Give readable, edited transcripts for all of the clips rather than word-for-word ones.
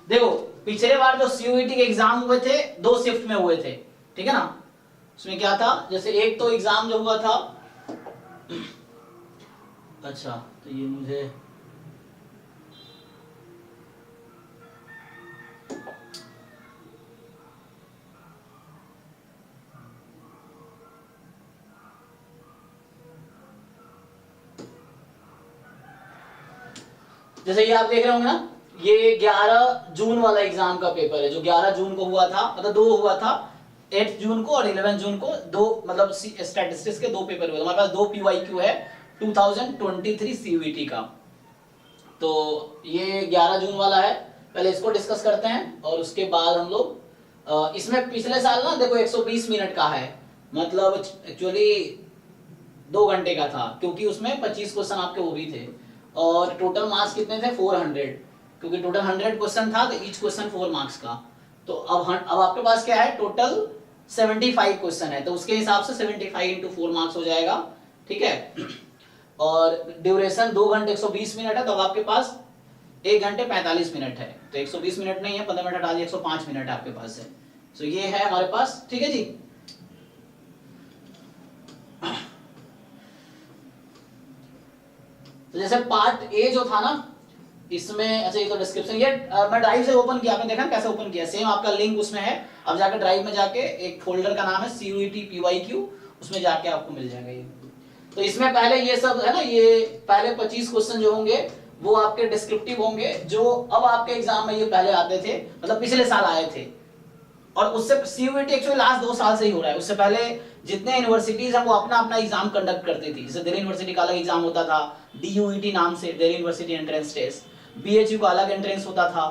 देखो पिछले बार जो सीयूईटी के एग्जाम हुए थे 2 शिफ्ट में हुए थे, ठीक है ना। उसमें क्या था, जैसे एक तो एग्जाम जो हुआ था, अच्छा तो ये मुझे जैसे ये आप देख रहे होंगे ना, ये 11 जून वाला एग्जाम का पेपर है जो 11 जून को हुआ था, मतलब 2 हुआ था, 8 जून को और 11 जून को, 2 मतलब स्टैटिस्टिक्स के 2 पेपर हुए। हमारे पास 2 पीवाईक्यू है 2023 सीयूईटी का। तो ये 11 जून वाला है, पहले इसको डिस्कस करते हैं और उसके बाद हम लोग इसमें पिछले साल ना देखो 120 मिनट का है, मतलब एक्चुअली 2 घंटे का था, क्योंकि उसमें 25 क्वेश्चन आपके वो भी थे और टोटल मार्क्स कितने थे 400, क्योंकि टोटल 100 क्वेश्चन था तो ईच क्वेश्चन 4 मार्क्स का। तो अब आपके पास क्या है, टोटल 75 क्वेश्चन है, तो उसके हिसाब से 75 इंटू 4 मार्क्स हो जाएगा, ठीक है। और ड्यूरेशन 2 घंटे 120 मिनट है, तो अब आपके पास 1 घंटे 45 मिनट है, तो 120 मिनट नहीं है, 15 मिनट हटा दिए, 105 मिनट आपके पास है। तो ये है हमारे पास, ठीक है जी। तो जैसे पार्ट ए जो था ना, इसमें अच्छा ये तो डिस्क्रिप्शन, ये मैं ड्राइव से ओपन किया, आपने देखा कैसे ओपन किया, सेम आपका लिंक उसमें है। अब जाकर ड्राइव में जाके एक फोल्डर का नाम है CUET PYQ, उसमें जाके आपको मिल जाएगा ये। तो इसमें पहले ये सब है ना, ये पहले 25 क्वेश्चन जो होंगे वो आपके डिस्क्रिप्टिव होंगे, जो अब आपके एग्जाम में ये पहले आते थे, मतलब पिछले साल आए थे। और उससे CUET एक्चुअली लास्ट 2 साल से ही हो रहा है, उससे पहले जितने यूनिवर्सिटीज हैं वो अपना अपना एग्जाम कंडक्ट करती थी। जैसे दिल्ली यूनिवर्सिटी का अलग एग्जाम होता था DUET नाम से, Delhi university entrance test, BHU का अलग एंट्रेंस होता था,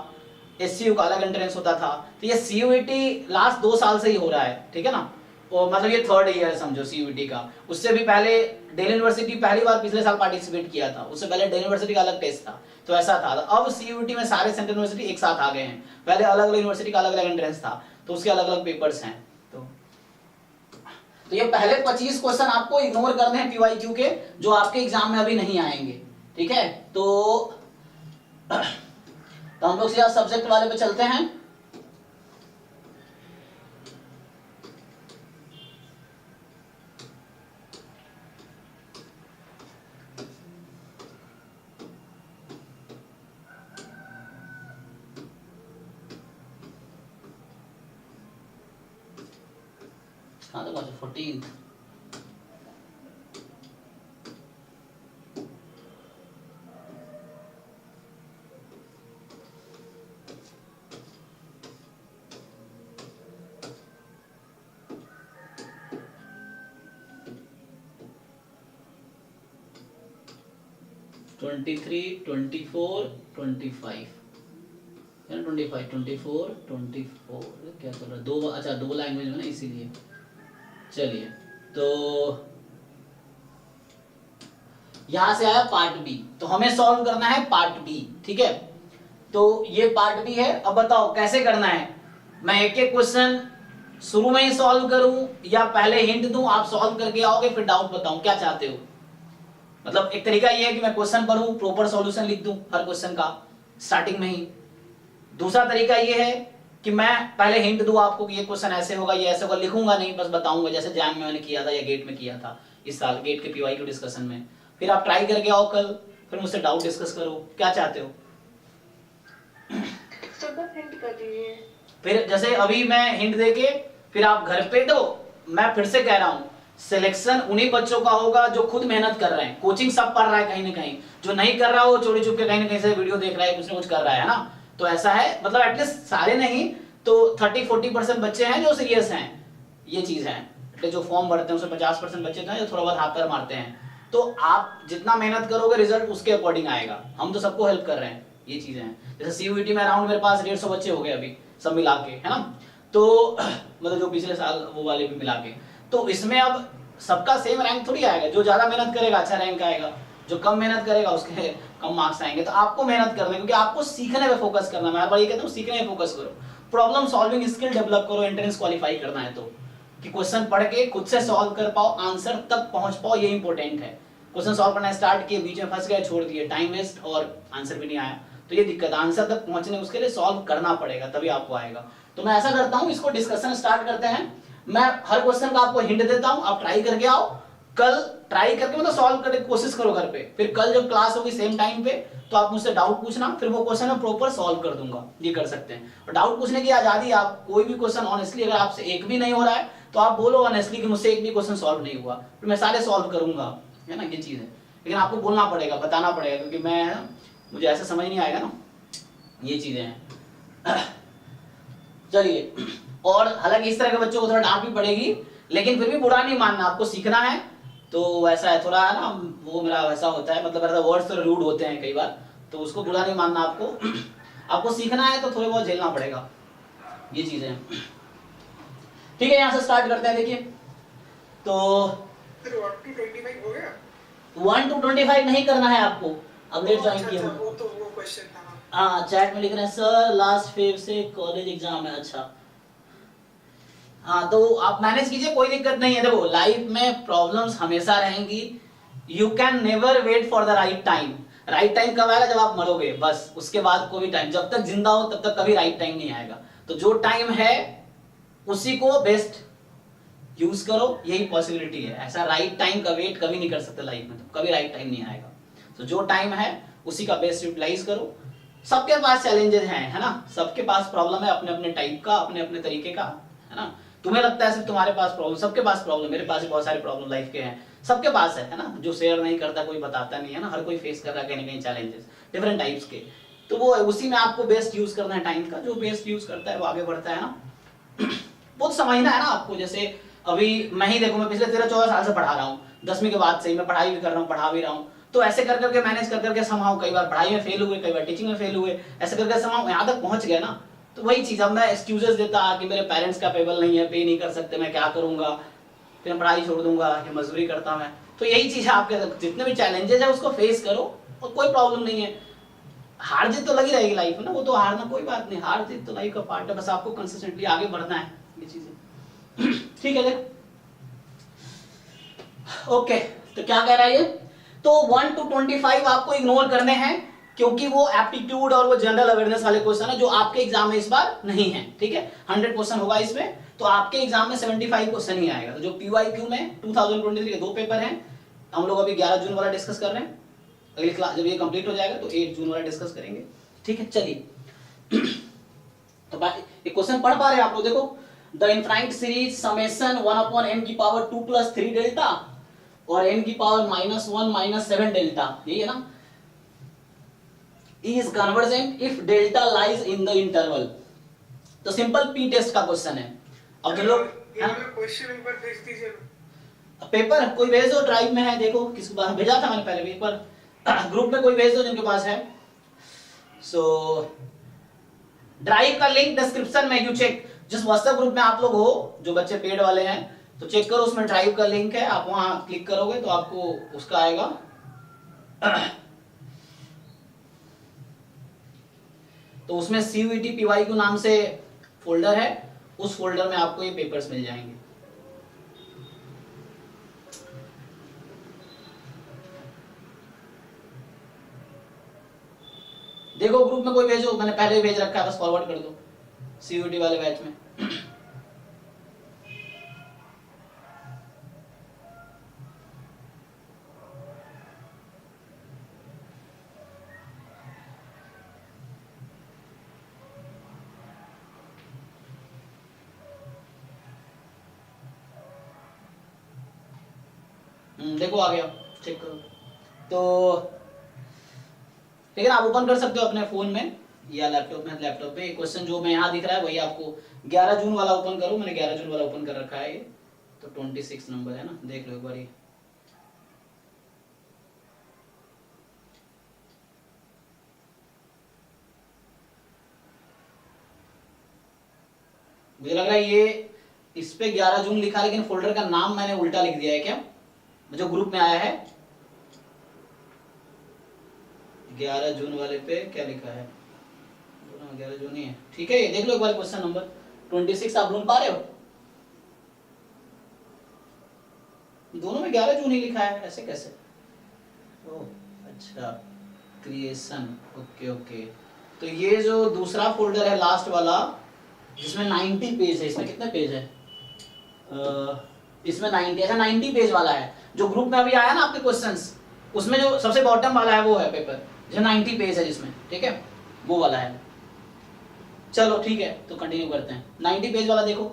SCU का अलग एंट्रेंस होता था। तो ये CUET लास्ट 2 साल से ही हो रहा है, ठीक है ना। और मतलब ये 3rd ईयर समझो CUET का। उससे भी पहले दिल्ली यूनिवर्सिटी पहली बार पिछले साल पार्टिसिपेट किया था, उससे पहले दिल्ली यूनिवर्सिटी का अलग टेस्ट था, तो ऐसा था। अब CUET में सारे सेंट्रल यूनिवर्सिटी एक साथ आ गए हैं, पहले अलग अलग यूनिवर्सिटी का अलग अलग एंट्रेंस था, तो उसके अलग अलग पेपर्स हैं। तो ये पहले 25 क्वेश्चन आपको इग्नोर करने हैं PYQ के, जो आपके एग्जाम में अभी नहीं आएंगे, ठीक है। तो हम लोग सीधा सब्जेक्ट वाले पे चलते हैं। कहाँ तक पहुंचे, 14th। ट्वेंटी 24, 25 है ना, 25, 24, 24 क्या चल रहा है, 2, अच्छा 2 लैंग्वेज में ना, इसीलिए। चलिए तो यहां से आया पार्ट बी, तो हमें सॉल्व करना है पार्ट बी, ठीक है। तो ये पार्ट बी है। अब बताओ कैसे करना है, मैं एक एक क्वेश्चन शुरू में ही सॉल्व करूं या पहले हिंट दूं, आप सॉल्व करके आओगे फिर डाउट बताऊं, क्या चाहते हो। मतलब एक तरीका ये है कि मैं क्वेश्चन पढ़ूं, प्रॉपर सॉल्यूशन लिख दूं हर क्वेश्चन का स्टार्टिंग में ही। दूसरा तरीका ये है कि मैं पहले हिंट दूं आपको कि ये क्वेश्चन ऐसे होगा, ये ऐसे होगा, लिखूंगा नहीं, बस बताऊंगा, जैसे जैम में मैंने किया था या गेट में किया था इस साल, गेट के PYQ डिस्कशन में। फिर आप ट्राई करके आओ कल, फिर मुझसे डाउट डिस्कस करो, क्या चाहते हो। हिंट कर दीजिए। फिर जैसे अभी मैं हिंट देके फिर आप घर पे दो, मैं फिर से कह रहा हूं सिलेक्शन उन्हीं बच्चों का होगा जो खुद मेहनत कर रहे हैं, कोचिंग सब पढ़ रहा है कहीं ना कहीं, जो नहीं कर रहा हो चोरी छुप के कहीं ना कहीं से वीडियो देख रहा है, कुछ ना कुछ कर रहा है ना। तो ऐसा है, मतलब एटलीस्ट सारे नहीं तो 30-40% बच्चे हैं जो सीरियस हैं, ये चीज है। जो फॉर्म भरते हैं उसमें 50% बच्चे तो हैं जो थोड़ा बहुत हाथ पैर मारते हैं। तो आप जितना मेहनत करोगे रिजल्ट उसके अकॉर्डिंग आएगा, हम तो सबको हेल्प कर रहे हैं, ये चीजें हैं। जैसे CUET में अराउंड मेरे पास 150 बच्चे हो गए अभी सब मिला के, है ना। तो मतलब जो पिछले साल वो वाले भी मिला के, तो इसमें अब सबका सेम रैंक थोड़ी आएगा, जो ज्यादा मेहनत करेगा अच्छा रैंक आएगा, जो कम मेहनत करेगा उसके कम मार्क्स आएंगे। तो आपको मेहनत करना है, क्योंकि आपको सीखने पे फोकस करना है। मैं हर बार ये कहता हूँ सीखने पे फोकस करो, प्रॉब्लम सॉल्विंग स्किल डेवलप करो, एंट्रेंस क्वालिफाई करना है तो, कि क्वेश्चन पढ़ के खुद से सॉल्व कर पाओ, आंसर तक पहुंच पाओ, ये इंपॉर्टेंट है। क्वेश्चन सॉल्व करना स्टार्ट किए, बीच में फंस गए, छोड़ दिए, टाइम वेस्ट और आंसर भी नहीं आया, तो ये दिक्कत, आंसर तक पहुंचने उसके लिए सॉल्व करना पड़ेगा तभी आपको आएगा। तो मैं ऐसा करता हूं, इसको डिस्कशन स्टार्ट करते हैं। मैं हर क्वेश्चन का आपको हिंट देता हूं, आप ट्राई करके आओ, कल ट्राई करके मतलब सॉल्व करने की कोशिश करो घर पे, फिर कल जब क्लास होगी सेम टाइम पे तो आप मुझसे डाउट पूछना, फिर वो क्वेश्चन मैं प्रॉपर सॉल्व कर दूंगा। ये कर सकते हैं। और डाउट पूछने की आजादी, आप कोई भी क्वेश्चन ऑनेस्टली अगर आपसे एक भी नहीं हो रहा है तो आप बोलो ऑनेस्टली कि मुझसे एक भी क्वेश्चन सॉल्व नहीं हुआ, फिर मैं सारे सॉल्व करूंगा, है ना, ये चीज है। लेकिन आपको बोलना पड़ेगा, बताना पड़ेगा, क्योंकि मैं मुझे ऐसे समझ नहीं आएगा ना, ये चीजें हैं। चलिए, और हालांकि इस तरह के बच्चों को थोड़ा डांट भी पड़ेगी, लेकिन फिर भी बुरा नहीं मानना, आपको सीखना है। तो वैसा है थोड़ा, है ना, वो मेरा वैसा होता है, मतलब ऐसा वर्ड्स तो रूड होते हैं कई बार, तो उसको बुरा नहीं मानना आपको। आपको सीखना है तो थोड़े बहुत झेलना पड़ेगा, ये चीजें हैं। ठीक है, यहाँ से स्टार्ट करते हैं। देखिए तो 1 to 25 हो गया, 1 to 25 नहीं करना है आपको, अब लेट ज्वाइन किया हूँ। वो तो वो क्वेश्चन था। हाँ, चैट में लिख रहे हैं सर लास्ट फेज से कॉलेज एग्जाम है। अच्छा, हाँ, तो आप मैनेज कीजिए, कोई दिक्कत नहीं है। देखो, लाइफ में प्रॉब्लम्स हमेशा रहेंगी, you can never wait for the right time. Right time कब आएगा? जब आप मरोगे, बस उसके बाद कोई टाइम, जब तक जिंदा हो तब तक कभी राइट टाइम नहीं आएगा। तो जो टाइम है उसी को बेस्ट यूज करो, यही पॉसिबिलिटी है। ऐसा राइट टाइम का वेट कभी नहीं कर सकते लाइफ में, तो कभी राइट टाइम नहीं आएगा। तो जो टाइम है उसी का बेस्ट यूटिलाइज करो। सबके पास चैलेंजेस हैं, है ना, सबके पास प्रॉब्लम है, अपने अपने टाइप का, अपने अपने तरीके का, है ना। तुम्हें लगता है सिर्फ तुम्हारे पास प्रॉब्लम, सबके पास प्रॉब्लम, मेरे पास भी बहुत सारे प्रॉब्लम लाइफ के हैं, सबके पास है ना। जो शेयर नहीं करता कोई बताता नहीं, है ना, हर कोई फेस कर रहा है कहीं ना कहीं चैलेंजेस डिफरेंट टाइप्स के। तो वो उसी में आपको बेस्ट यूज करना है टाइम का, जो बेस्ट यूज करता है वो आगे बढ़ता है ना। बहुत समझना है ना आपको। जैसे अभी मैं ही देखो, मैं पिछले 13-14 साल से पढ़ा रहा हूँ, 10वीं के बाद से ही मैं पढ़ाई भी कर रहा हूँ, पढ़ा भी रहा हूँ। तो ऐसे कर करके मैनेज कर करके समाओ, कई बार पढ़ाई में फेल हुए, कई बार टीचिंग में फेल हुए, ऐसे करके समाओ यहाँ तक पहुंच गए ना। तो वही चीज, अब मैं एक्सक्यूजेस देता कि मेरे पेरेंट्स कैपेबल नहीं है, पे नहीं कर सकते, मैं क्या करूंगा, फिर पढ़ाई छोड़ दूंगा, ये मजदूरी करता मैं। तो यही चीज है, आपके जितने भी चैलेंजेस है उसको फेस करो, और कोई प्रॉब्लम नहीं है। हार जीत तो लगी रहेगी लाइफ में ना, वो तो हारना कोई बात नहीं, हार जीत तो लाइफ का पार्ट है, बस आपको कंसिस्टेंटली आगे बढ़ना है, ये चीजें। ठीक है, देखो ओके। तो क्या कह रहा है ये? तो 1 to 25 आपको इग्नोर करने हैं, क्योंकि वो एप्टीट्यूड और वो जनरल अवेयरनेस वाले क्वेश्चन है जो आपके एग्जाम में इस बार नहीं है। ठीक है, 100 क्वेश्चन होगा इसमें, तो आपके एग्जाम में 75 क्वेश्चन ही आएगा। तो जो PYQ में 2023 के 2 पेपर हैं, हम लोग अभी 11 जून वाला डिस्कस कर रहे हैं, अगली क्लास जब ये कंप्लीट हो जाएगा तो 8 जून वाला डिस्कस करेंगे। ठीक है, चलिए। तो एक क्वेश्चन पढ़ पा रहे हैं आप लोग? देखो, the infinite series summation 1/n⁻² + 3 delta और n⁻⁻1 - 7 डेल्टा, यही है ना, is convergent if delta lies in the interval। तो सिंपल पी टेस्ट का क्वेश्चन है। अब जो लोग क्वेश्चन पेपर भेज दीजिए, पेपर कोई भेज दो, ड्राइव में है, देखो किसके पास भेजा था मैंने पहले भी एक बार, ग्रुप में कोई भेज दो जिनके पास है। सो ड्राइव का लिंक डिस्क्रिप्शन में, यू चेक, जिस व्हाट्सएप ग्रुप में आप लोग हो, जो बच्चे पेड वाले हैं, तो चेक करो, उसमें ड्राइव का लिंक है, आप वहां क्लिक करोगे तो आपको उसका आएगा। तो उसमें CUET PYQ नाम से फोल्डर है, उस फोल्डर में आपको ये पेपर्स मिल जाएंगे। देखो ग्रुप में कोई भेजो, मैंने पहले ही भेज रखा है, बस फॉरवर्ड कर दो CUET वाले बैच में। देखो आ गया, चेक करो। तो ठीक है ना, आप ओपन कर सकते हो अपने फोन में या लैपटॉप में। लैपटॉप पे क्वेश्चन जो मैं यहाँ दिख रहा है वही आपको 11 जून वाला ओपन करो, मैंने 11 जून वाला ओपन कर रखा है, ये तो 26 नंबर है ना, देख लो एक बार। मुझे लग रहा है ये इस पे 11 जून लिखा है, लेकिन फोल्डर का नाम मैंने उल्टा लिख दिया है क्या, जो ग्रुप में आया है। 11 जून वाले पे क्या लिखा है? 11 जून ही है, ठीक है, ये देख लो एक बार क्वेश्चन नंबर 26 आप ढूंढ पा रहे हो? दोनों में 11 जून ही लिखा है, ऐसे कैसे? ओह अच्छा, क्रिएशन, ओके ओके। तो ये जो दूसरा फोल्डर है लास्ट वाला जिसमें 90 पेज है, इसमें कितने पेज है? इसमें 90, अच्छा 90 पेज वाला है जो ग्रुप में अभी आया ना आपके क्वेश्चंस, उसमें जो सबसे बॉटम वाला है वो है पेपर जो 90 पेज है जिसमें, ठीक है, वो वाला है। चलो ठीक है, तो कंटिन्यू करते हैं। 90 पेज वाला देखो।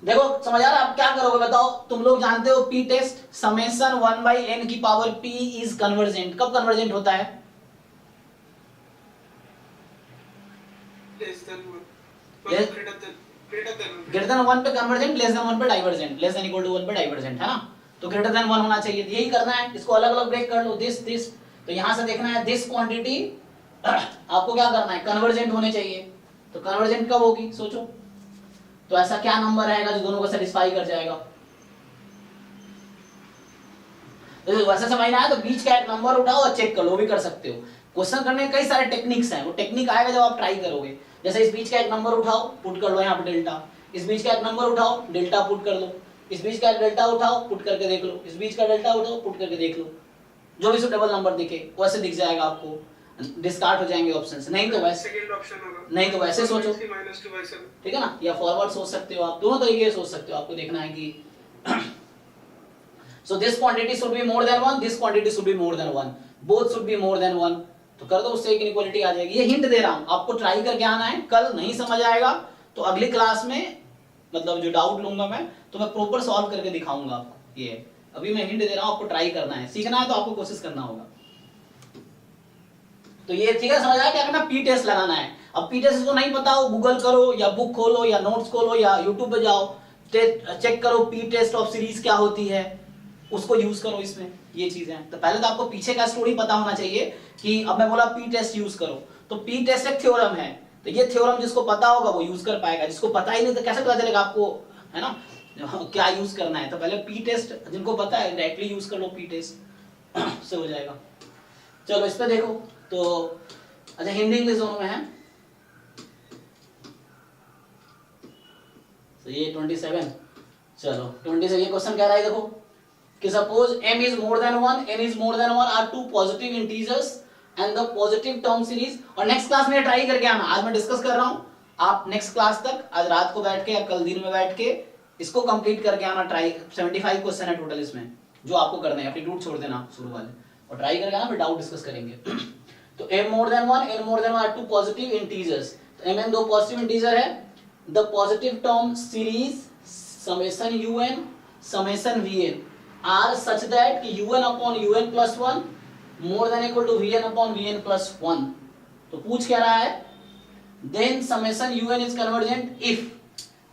देखो समझ आ रहा है? आप क्या करोगे बताओ? तुम लोग जानते हो पी टेस्ट समेशन 1/n की पावर p इज कन्वर्जेंट। कब कन्वर्जेंट होता है? less than 1 Less- greater than 1 पे कन्वर्जेंट, लेस देन 1 पे divergent, less than equal to 1 पे डाइवर्जेंट, है ना? तो ग्रेटर देन 1 होना चाहिए। यही करना है, इसको अलग अलग ब्रेक कर लो। दिस तो यहां से देखना है दिस क्वांटिटी आपको क्या करना है, कन्वर्जेंट होने चाहिए। तो कन्वर्जेंट कब होगी सोचो? तो ऐसा क्या नंबर रहेगा जो दोनों को सेटिस्फाई कर जाएगा? तो वैसे समझना है तो बीच का एक नंबर उठाओ और चेक कर लो, भी कर सकते हो। क्वेश्चन करने के कई सारे टेक्निक्स हैं, वो टेक्निक आएगा जब आप ट्राई करोगे। जैसे इस बीच का एक नंबर उठाओ, पुट कर लो यहाँ पे डेल्टा। इस बीच का एक नंबर उठाओ, डेल्टा पुट कर लो। इस बीच का एक डेल्टा उठाओ, पुट करके देख लो। इस बीच का डेल्टा उठाओ, पुट करके देख लो। जो भी सुटेबल नंबर दिखे वैसे दिख जाएगा आपको, डिस्कार्ड हो जाएंगे ऑप्शंस। नहीं तो वैसे, सेकंड ऑप्शन होगा, नहीं तो वैसे सोचो, -2/7 ठीक है ना? या फॉरवर्ड सोच सकते हो आप, दोनों तरीके सोच सकते हो। आपको देखना है कि so this quantity should be more than 1, this quantity should be more than 1, both should be more than 1। तो कर दो, उससे एक इनइक्वालिटी आ जाएगी। ये हिंट दे रहा हूं आपको, ट्राई करके आना है। कल नहीं समझ आएगा तो अगली क्लास में, मतलब जो डाउट लूंगा मैं, तो मैं प्रॉपर सॉल्व करके दिखाऊंगा आपको। ये अभी मैं हिंट दे रहा हूं, आपको ट्राई करना है। सीखना है तो आपको कोशिश करना होगा। तो ये ठीक है, समझ आया? क्या करना? पी टेस्ट लगाना है। अब पी टेस्ट को नहीं पता हो, गूगल करो या बुक खोलो या नोट्स खोलो या यूट्यूब पे जाओ, चेक करो पी टेस्ट ऑफ सीरीज क्या होती है, उसको यूज करो इसमें। ये चीजें तो पहले तो आपको पीछे का स्टोरी पता होना चाहिए कि अब मैं बोला पी टेस्ट यूज करो, तो पी टेस्ट एक थ्योरम है। तो ये थ्योरम जिसको पता होगा वो यूज कर पाएगा, जिसको पता ही नहीं तो कैसे पता चलेगा आपको, है ना, क्या यूज करना है? तो पहले पी टेस्ट जिनको पता है डायरेक्टली यूज कर लो, पी टेस्ट से हो जाएगा। चलो इस पे देखो तो, अच्छा हिंदी इंग्लिश दोनों में है। तो ये 27, चलो 27 ये क्वेश्चन कह रहा है देखो कि suppose m is more than 1, n is more than 1 are two positive integers and the positive term series। और नेक्स्ट क्लास में ट्राई करके आना, आज मैं डिस्कस कर रहा हूं, आप नेक्स्ट क्लास तक आज रात को बैठ के या कल दिन में बैठ के इसको कंप्लीट करके आना। ट्राई 75 क्वेश्चन है टोटल इसमें जो आपको करने हैं, एप्टीट्यूड छोड़ देना शुरू वाले, और ट्राई करके आना, फिर डाउट डिस्कस करेंगे। तो m more than 1, n more than 1 are two positive integers। तो mn दो पॉजिटिव इंटीजर है। The positive term series summation un summation vn are such that कि un upon un plus 1 more than equal to vn upon vn plus 1। तो पूछ क्या रहा है? then summation un is convergent if।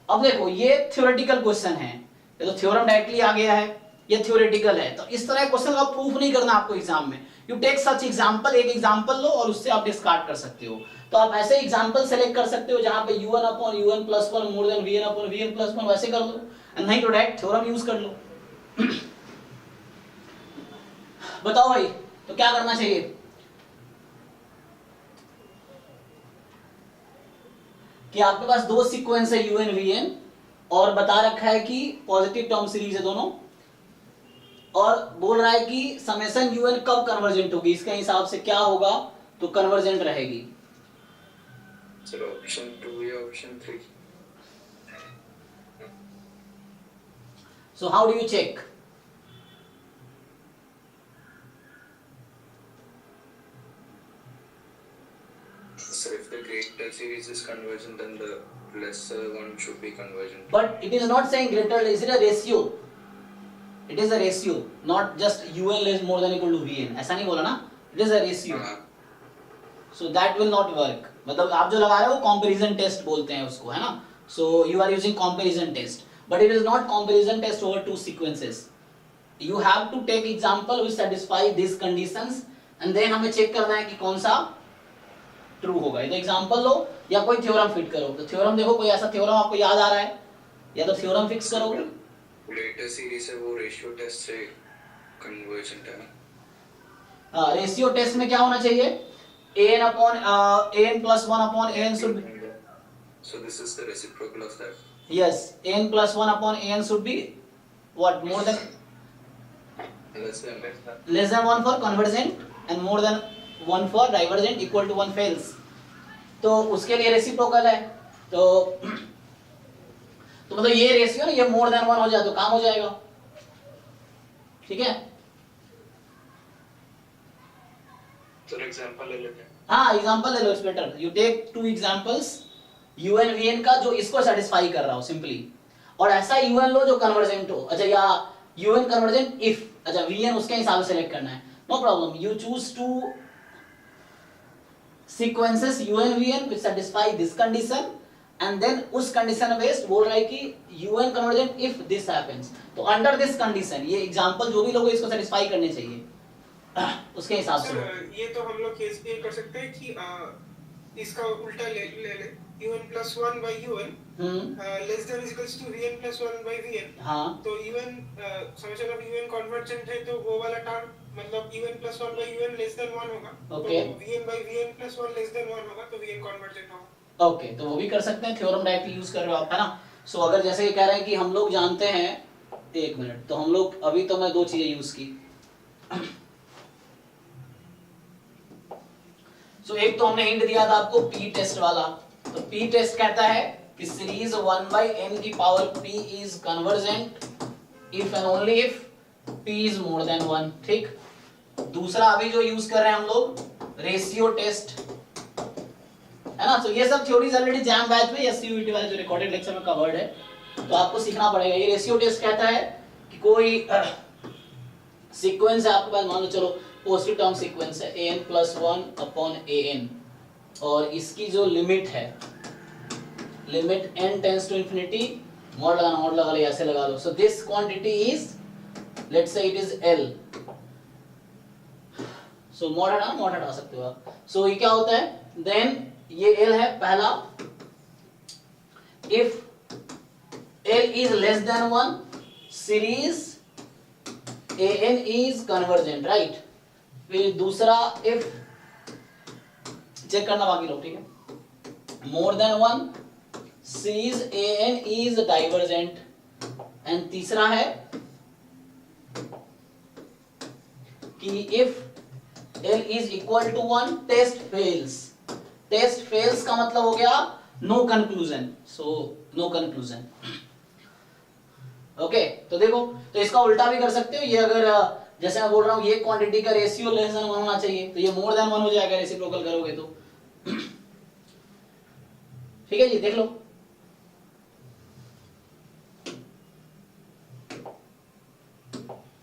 अब देखो ये थ्योरेटिकल क्वेश्चन है, ये तो थ्योरम डायरेक्टली आ गया है, ये थ्योरेटिकल है। तो इस तरह के क्वेश्चन का प्रूफ नहीं करना आपको एग्जाम में। यू टेक सच एग्जांपल, एक एग्जांपल लो और उससे आप डिस्कार्ड कर सकते हो। तो आप ऐसे एग्जांपल सेलेक्ट कर सकते हो जहां पे un upon un plus 1 more than vn upon vn plus 1, वैसे कर लो, नहीं तो डायरेक्ट थ्योरम यूज कर लो। बताओ भाई, तो क्या करना चाहिए? कि आपके पास दो सीक्वेंस है un vn और बता रखा है कि पॉजिटिव टर्म सीरीज है दोनों, और बोल रहा है कि समेशन un कब कन्वर्जेंट होगी, इसके हिसाब से क्या होगा तो कन्वर्जेंट रहेगी। चलो ऑप्शन 2 या option 3। So how do you check? So if the greater series is convergent, then the lesser one should be convergent. But it is not saying greater, is it a ratio? It is a ratio, not just un less more than equal to vn, ऐसा नहीं बोला ना, it is a ratio। So that will not work। मतलब आप जो लगा रहे हो कंपैरिजन टेस्ट बोलते हैं उसको, है ना। So you are using comparison test, but it is not comparison test over two sequences। You have to take example which satisfy these conditions and then हमें चेक करना है कि कौन सा ट्रू होगा। तो एग्जांपल लो या कोई थ्योरम फिट करो। तो थ्योरम देखो, कोई ऐसा थ्योरम आपको याद आ रहा है, या तो थ्योरम फिक्स करोगे। ग्रेटर सीरीज है वो रेशियो टेस्ट से कन्वर्जेंट है ना। हाँ, रेशियो टेस्ट में क्या होना चाहिए? an upon an plus 1 upon an should be, So this is the reciprocal of that। yes, n plus 1 upon an should be what, more than, less than 1 for convergent and more than 1 for divergent equal to 1 fails। तो उसके लिए reciprocal है, तो मतलब ये ratio ना ये मोर than 1 हो जाए तो काम हो जाएगा, ठीक है। सर एग्जांपल ले लेते हैं। हाँ एग्जांपल ले लो, it's better you take 2 examples un vn का जो इसको सेटिस्फाई कर रहा हो सिंपली, और ऐसा un लो जो कन्वर्जेंट हो। अच्छा या un कन्वर्जेंट इफ, अच्छा vn उसके हिसाब से सेलेक्ट करना है, no problem. You choose 2 sequences un vn which satisfy this condition and then उस कंडीशन बेस्ड बोल रहा है कि un convergent if this happens, तो अंडर दिस कंडीशन ये एग्जांपल जो भी लोग इसको सेटिस्फाई करने चाहिए उसके हिसाब से। ये तो हम लोग केस ये कर सकते हैं कि इसका उल्टा ले ले un plus 1 by un less than is equals to vn plus 1 by vn। हाँ तो un summation of un convergent है तो वो वाला टर्म मतलब un plus 1 by un less than 1 होगा, Okay. तो vn by vn plus 1 less than 1 होगा तो vn कन्वर्जेंट होगा। ओके तो वो भी कर सकते हैं, थ्योरम डायरेक्टली यूज कर रहे हो आप, है ना। सो अगर जैसे ये कह रहे हैं कि हम लोग जानते हैं, एक मिनट, तो हम लोग अभी तो मैं 2 चीजें यूज की। सो एक तो हमने हिंट दिया था आपको पी टेस्ट वाला, तो पी टेस्ट कहता है कि सीरीज 1 by n की power p is convergent if and only if p is more than 1, ठीक। दूसरा अभी जो यूज कर रहे हैं हम लोग रेशियो टेस्ट, है ना। तो ये सब थ्योरीज ऑलरेडी जैम बैच में या सीयूईटी वाले जो रिकॉर्डेड लेक्चर में कवर्ड है, तो आपको सीखना पड़ेगा। ये रेशियो टेस्ट कहता है कि कोई सीक्वेंस है आपके पास, मान लो चलो पॉजिटिव टर्म सीक्वेंस है an plus 1 upon an, और इसकी जो लिमिट है, limit n tends to infinity, mod लगा लो, ऐसे लगा लो। So this quantity is, let's say it is l। So mod हटा सकते हो आप। सो ये क्या होता है, देन ये l है पहला, if l is less than 1 series an is convergent, right. फिर दूसरा इफ, चेक करना बाकी लोग, ठीक है, more than 1 series an is divergent, and तीसरा है कि if l is equal to 1 test fails. Test fails का मतलब हो गया no conclusion, so no conclusion. Okay तो देखो, तो इसका उल्टा भी कर सकते हो। ये अगर जैसे मैं बोल रहा हूँ ये क्वांटिटी का रेशियो लेस देन 1 होना चाहिए, तो ये मोर देन 1 हो जाएगा रेसिप्रोकल करोगे तो, ठीक है जी, देख लो।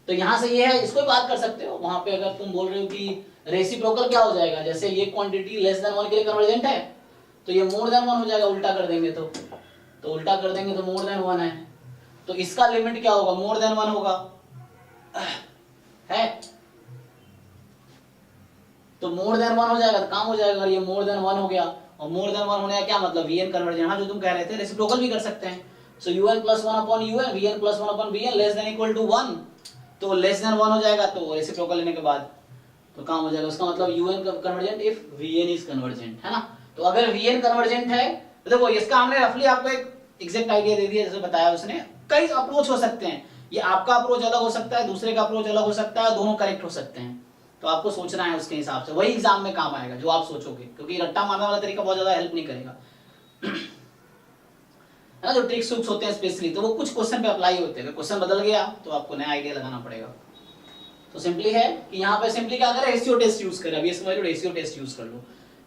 तो यहां से ये है, इसको भी बात कर सकते हो। वहां पे अगर तुम बोल रहे हो कि रेसिप्रोकल क्या हो जाएगा, जैसे ये क्वांटिटी लेस देन 1 के लिए कन्वर्जेंट है, तो ये मोर देन 1 हो जाएगा, उल्टा कर देंगे तो उल्टा कर देंगे तो मोर देन 1 है, तो इसका लिमिट क्या होगा, मोर देन 1 होगा, है। तो मोर देन 1 हो जाएगा तो काम हो जाएगा। अगर ये मोर देन 1 हो गया, और मोर देन 1 होने का क्या मतलब, vn कन्वर्जेंट, हाँ जो तुम कह रहे थे रेसिप्रोकल भी कर सकते हैं। सो un plus 1 upon un, vn plus 1 upon vn less than equal to 1, तो लेस देन 1 हो जाएगा, तो रेसिप्रोकल लेने के बाद तो काम हो जाएगा। उसका मतलब un convergent if vn is convergent, है ना। तो अगर vn कन्वर्जेंट है तो देखो इसका हमने रफली आपको एक एग्जैक्ट आइडिया दे दिया, जैसे बताया उसने। कई अप्रोच हो सकते हैं, ये आपका अप्रोच अलग हो सकता है, दूसरे का अप्रोच अलग हो सकता है, दोनों करेक्ट हो सकते हैं, तो आपको सोचना है उसके हिसाब से, वही एग्जाम में काम आएगा जो आप सोचोगे, क्योंकि रट्टा मारने वाला तरीका बहुत ज्यादा हेल्प नहीं करेगा, है ना। जो ट्रिक्स हुक्स होते हैं स्पेशली, तो वो कुछ क्वेश्चन पे अप्लाई होते हैं। क्वेश्चन बदल गया तो आपको नया आइडिया लगाना पड़ेगा। तो सिंपली है कि यहाँ पे सिंपली क्या करें, रेशियो टेस्ट यूज करें। अभी इसमें रेशियो टेस्ट यूज कर लो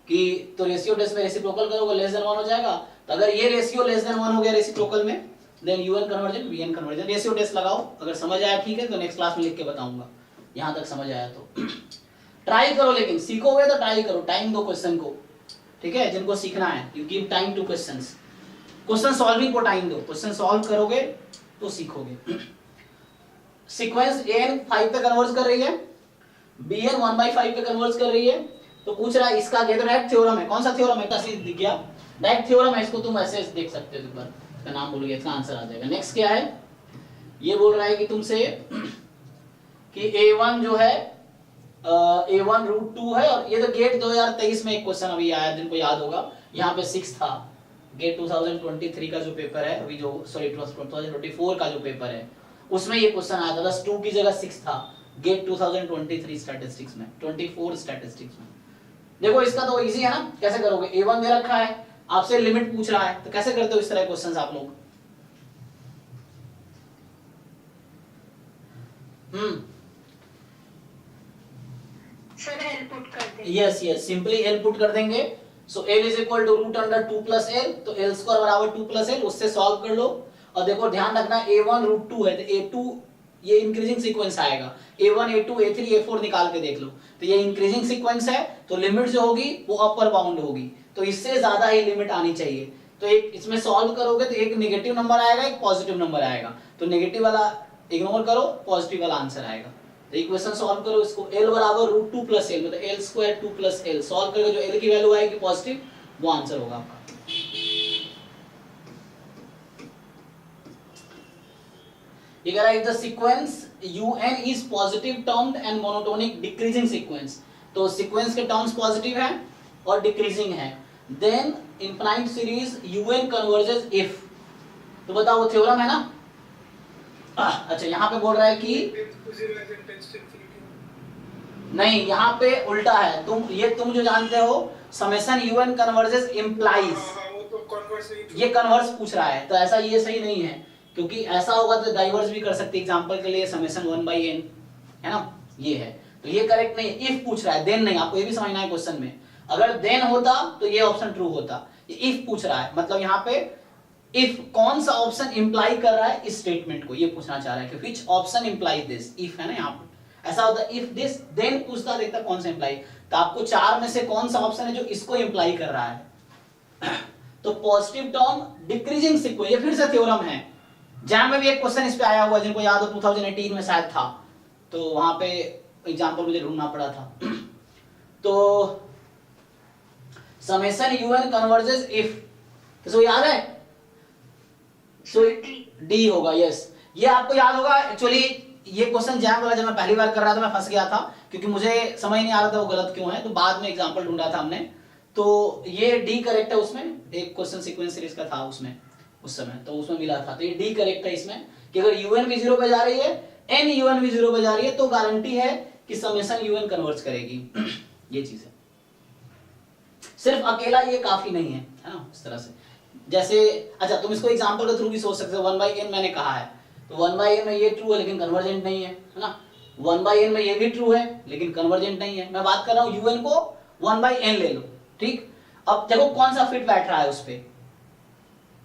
कि, तो रेशियो टेस्ट में रेसिप्रोकल करोगे लेस देन 1 हो जाएगा, तो अगर ये रेशियो लेस देन 1 हो गया रेसिप्रोकल में, then un convergent vn convergent. Ratio test लगाओ, अगर समझ आया ठीक है, तो नेक्स्ट क्लास में लिख के बताऊंगा। यहां तक समझ आया तो ट्राई करो, लेकिन सीखोगे तो ट्राई करो, टाइम दो क्वेश्चन को, ठीक है। जिनको सीखना है you give time two questions, question solving को टाइम दो, क्वेश्चन सॉल्व करोगे तो सीखोगे। सीक्वेंस an 5 पे कन्वर्ज कर रही है, bn 1/5 पे कन्वर्ज कर रही है, तो पूछ रहा है इसका डायरेक्ट थ्योरम है। कौन सा थ्योरम है, ऐसे दिख गया, डायरेक्ट थ्योरम है, इसको तुम ऐसे देख सकते हो, एक बार इसका नाम बोलोगे इसका आंसर आ जाएगा। नेक्स्ट क्या है, ये बोल रहा है कि तुमसे कि a1 जो है a1 √2 है, और ये तो गेट 2023 में एक क्वेश्चन अभी आया, जिनको याद होगा, यहाँ पे 6 था। गेट 2023 का जो पेपर है अभी, जो सॉरी 2024 का जो पेपर है, उसमें ये क्वेश्चन आया था, बस 2 की जगह 6 था। गेट 2023 स्टैटिस्टिक्स में, 24 स्टैटिस्टिक्स में। देखो इसका तो इजी है ना, कैसे करोगे, A1 दे रखा है, आपसे लिमिट पूछ रहा है, तो कैसे करते हो इस तरह के क्वेश्चंस आप लोग? सर एल पुट कर देंगे। Yes yes, simply L put कर देंगे। So L is equal to root under 2 plus L, तो एल स्क्वायर बराबर 2 प्लस एल, उससे सॉल्व कर लो। और देखो ध्यान रखना A1 रूट 2 है, तो A2 ये इंक्रीजिंग सीक्वेंस आएगा, A1 A2 A3 A4 निकाल के देख लो, तो ये इंक्रीजिंग सीक्वेंस है, तो लिमिट जो होगी वो अपर बाउंड होगी, तो इससे ज्यादा ही लिमिट आनी चाहिए। तो एक इसमें सॉल्व करोगे तो एक नेगेटिव नंबर आएगा, एक पॉजिटिव नंबर आएगा, तो नेगेटिव वाला इग्नोर करो, पॉजिटिव वाला आंसर आएगा। तो इक्वेशन सॉल्व करो इसको, l बराबर रूट 2 प्लस एल, मतलब L square 2 plus L, solve करके जो l की वैल्यू आएगी पॉजिटिव, वो आंसर होगा आपका। You can write the sequence UN is positive termed and monotonic decreasing sequence. तो sequence के terms positive है और decreasing है। Then infinite series UN converges if, तो बताओ वो थ्योरम है ना? अच्छा यहाँ पे बोल रहा है कि नहीं, यहाँ पे उल्टा है, तुम जो जानते हो समेशन UN converges implies, ये कन्वर्स पूछ रहा है, तो ऐसा ये सही नहीं है, क्योंकि ऐसा होगा तो डाइवर्स भी कर सकते। एग्जांपल के लिए समेशन 1/n है ना, ये है, तो ये करेक्ट नहीं है। इफ पूछ रहा है, देन नहीं, आपको ये भी समझना है क्वेश्चन में। अगर देन होता तो ये ऑप्शन ट्रू होता, ये इफ पूछ रहा है, मतलब यहाँ पे इफ कौन सा ऑप्शन इंप्लाई कर रहा है इस स्टेटमेंट को, ये पूछना चाह रहा है कि which option implies this, if है ना यहाँ पे, ऐसा होता इफ दिस देन पूछता, देखता कौन सा इंप्लाई, तो आपको चार में से कौन सा ऑप्शन है जो इसको इंप्लाई कर रहा है। तो पॉजिटिव टर्म डिक्रीजिंग सीक्वेंस, ये फिर से थ्योरम है। जैम में भी एक क्वेश्चन इस पे आया हुआ, जिनको याद हो 2018 में शायद था, तो वहां पे एग्जांपल मुझे ढूंढना पड़ा था। तो समेशन यूएन कन्वर्जेस इफ, किसको याद है? सो डी होगा, यस। ये आपको याद होगा, एक्चुअली ये क्वेश्चन जैम वाला जब मैं पहली बार कर रहा था मैं फंस गया था, क्योंकि मुझे समझ नहीं आ रहा था वो गलत क्यों है, तो बाद में एग्जांपल ढूंढा था हमने, तो ये डी करेक्ट है। उसमें एक क्वेश्चन सीक्वेंस सीरीज का था उसमें उस समय, तो उसमें मिला था, तो ये डी करेक्ट है इसमें, कि अगर यूएन भी 0 पे जा रही है, एन यूएन भी 0 पे जा रही है, तो गारंटी है कि समेशन यूएन कन्वर्ज करेगी। ये चीज है, सिर्फ अकेला ये काफी नहीं है ना, इस तरह से। जैसे अच्छा, तुम इसको एग्जांपल के थ्रू भी सोच सकते हो, 1/n मैंने कहा है, तो 1/n में ये ट्रू है लेकिन कन्वर्जेंट नहीं है ना, 1/n में ये भी ट्रू है लेकिन कन्वर्जेंट नहीं है। मैं बात कर रहा हूं यूएन को 1/n ले लो, ठीक। अब देखो कौन सा फिट बैठ रहा है उस पे,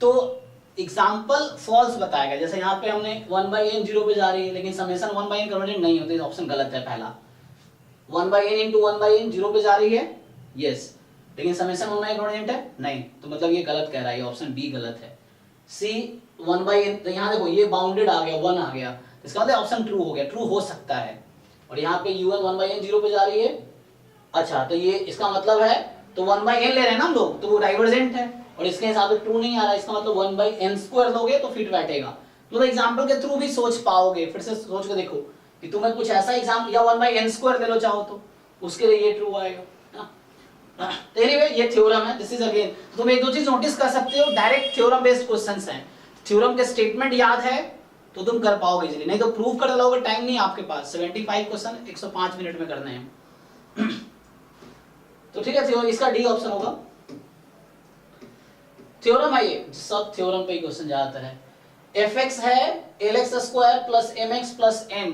तो एग्जाम्पल फॉल्स बताएगा। जैसे यहाँ पे हमने 1/n 0 पे जा रही है लेकिन समेशन 1/n कन्वर्जेंट नहीं होती, ऑप्शन गलत है पहला। 1/n इंटू 1/n 0 पे जा रही है, यस, लेकिन समेशन 1/n कन्वर्जेंट है नहीं, तो मतलब ये गलत कह रहा है, ये ऑप्शन बी गलत है। सी 1/n, तो यहाँ देखो ये बाउंडेड आ गया, 1 आ गया, इसका मतलब ऑप्शन ट्रू हो गया, ट्रू हो सकता है। और यहाँ पे un 1/n 0 पे जा रही है, अच्छा, तो ये इसका मतलब है, तो 1/n ले रहे हैं ना हम लोग, तो वो डाइवर्जेंट है, और इसके हिसाब से ट्रू नहीं आ रहा है, इसका मतलब 1/n² लोगे तो फिट बैठेगा। तो एग्जांपल के थ्रू भी सोच पाओगे, फिर से सोच के देखो कि तुम्हें कुछ ऐसा एग्जाम, या 1/n² ले लो चाहो तो, उसके लिए ये ट्रू आएगा ना। तो एनीवे ये थ्योरम है, दिस इज अगेन, तुम एक दो चीज नोटिस कर सकते हो, डायरेक्ट थ्योरम बेस्ड क्वेश्चंस हैं, थ्योरम के स्टेटमेंट याद है तो तुम कर पाओगे इजीली, नहीं तो प्रूफ कर लोगे, टाइम नहीं आपके पास, 75 क्वेश्चन 105 मिनट में करने हैं। तो ठीक है, थ्योरम इसका डी ऑप्शन होगा। थ्योरम है ये, सब थ्योरम पे ही क्वेश्चन ज्यादातर है। fx है lx² plus mx plus n,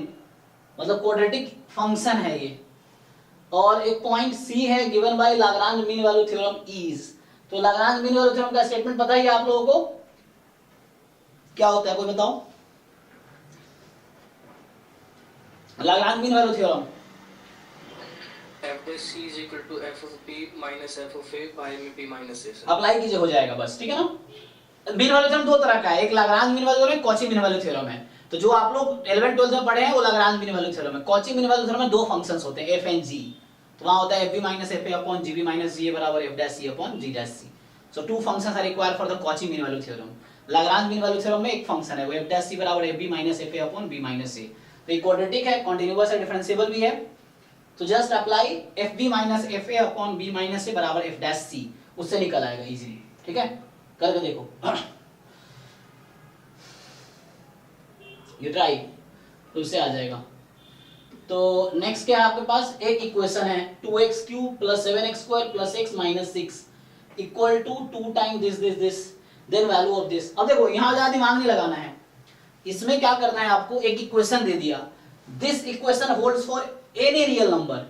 मतलब क्वाड्रेटिक फंक्शन है ये, और एक पॉइंट c है given by Lagrange mean value theorem is. तो लाग्रांज मीन वैल्यू थ्योरम का स्टेटमेंट पता ही है आप लोगों को, क्या होता है कोई बताओ? Lagrange mean value theorem, f dash c is equal to f of p minus f of a by m p minus a। Apply कीजिए, हो जाएगा बस, ठीक है ना। मीन वैल्यू थ्योरम दो तरह का है, एक लाग्रांज मीन वैल्यू थ्योरम है, कॉची मीन वैल्यू थ्योरम है। तो जो आप लोग 11 12 में पढ़े हैं वो लाग्रांज मीन वैल्यू थ्योरम है। कॉची मीन वैल्यू थ्योरम में दो फंक्शंस होते हैं, f एंड g, तो वहां होता है fb minus fa upon gb minus ga बराबर f dash c upon g dash c। So two functions are required for the Cauchy mean value theorem. Lagrange mean value theorem में एक function है, वो f dash c बराबर fb minus fa upon b minus a। तो ये quadratic है, continuous है, differentiable भी है, तो just apply fb minus fa upon b minus a बराबर f dash c, उससे निकल आएगा इजीली, ठीक है, करके देखो। ये ट्राई, तो उससे आ जाएगा। तो नेक्स्ट क्या है आपके पास, एक इक्वेशन है 2x cube plus 7x square plus x minus 6 equal to 2 time this then value of this. अब देखो यहाँ ज्यादा दिमाग नहीं लगाना है, इसमें क्या करना है आपको, एक इक्वेशन दे दिया, this equation holds for any real number.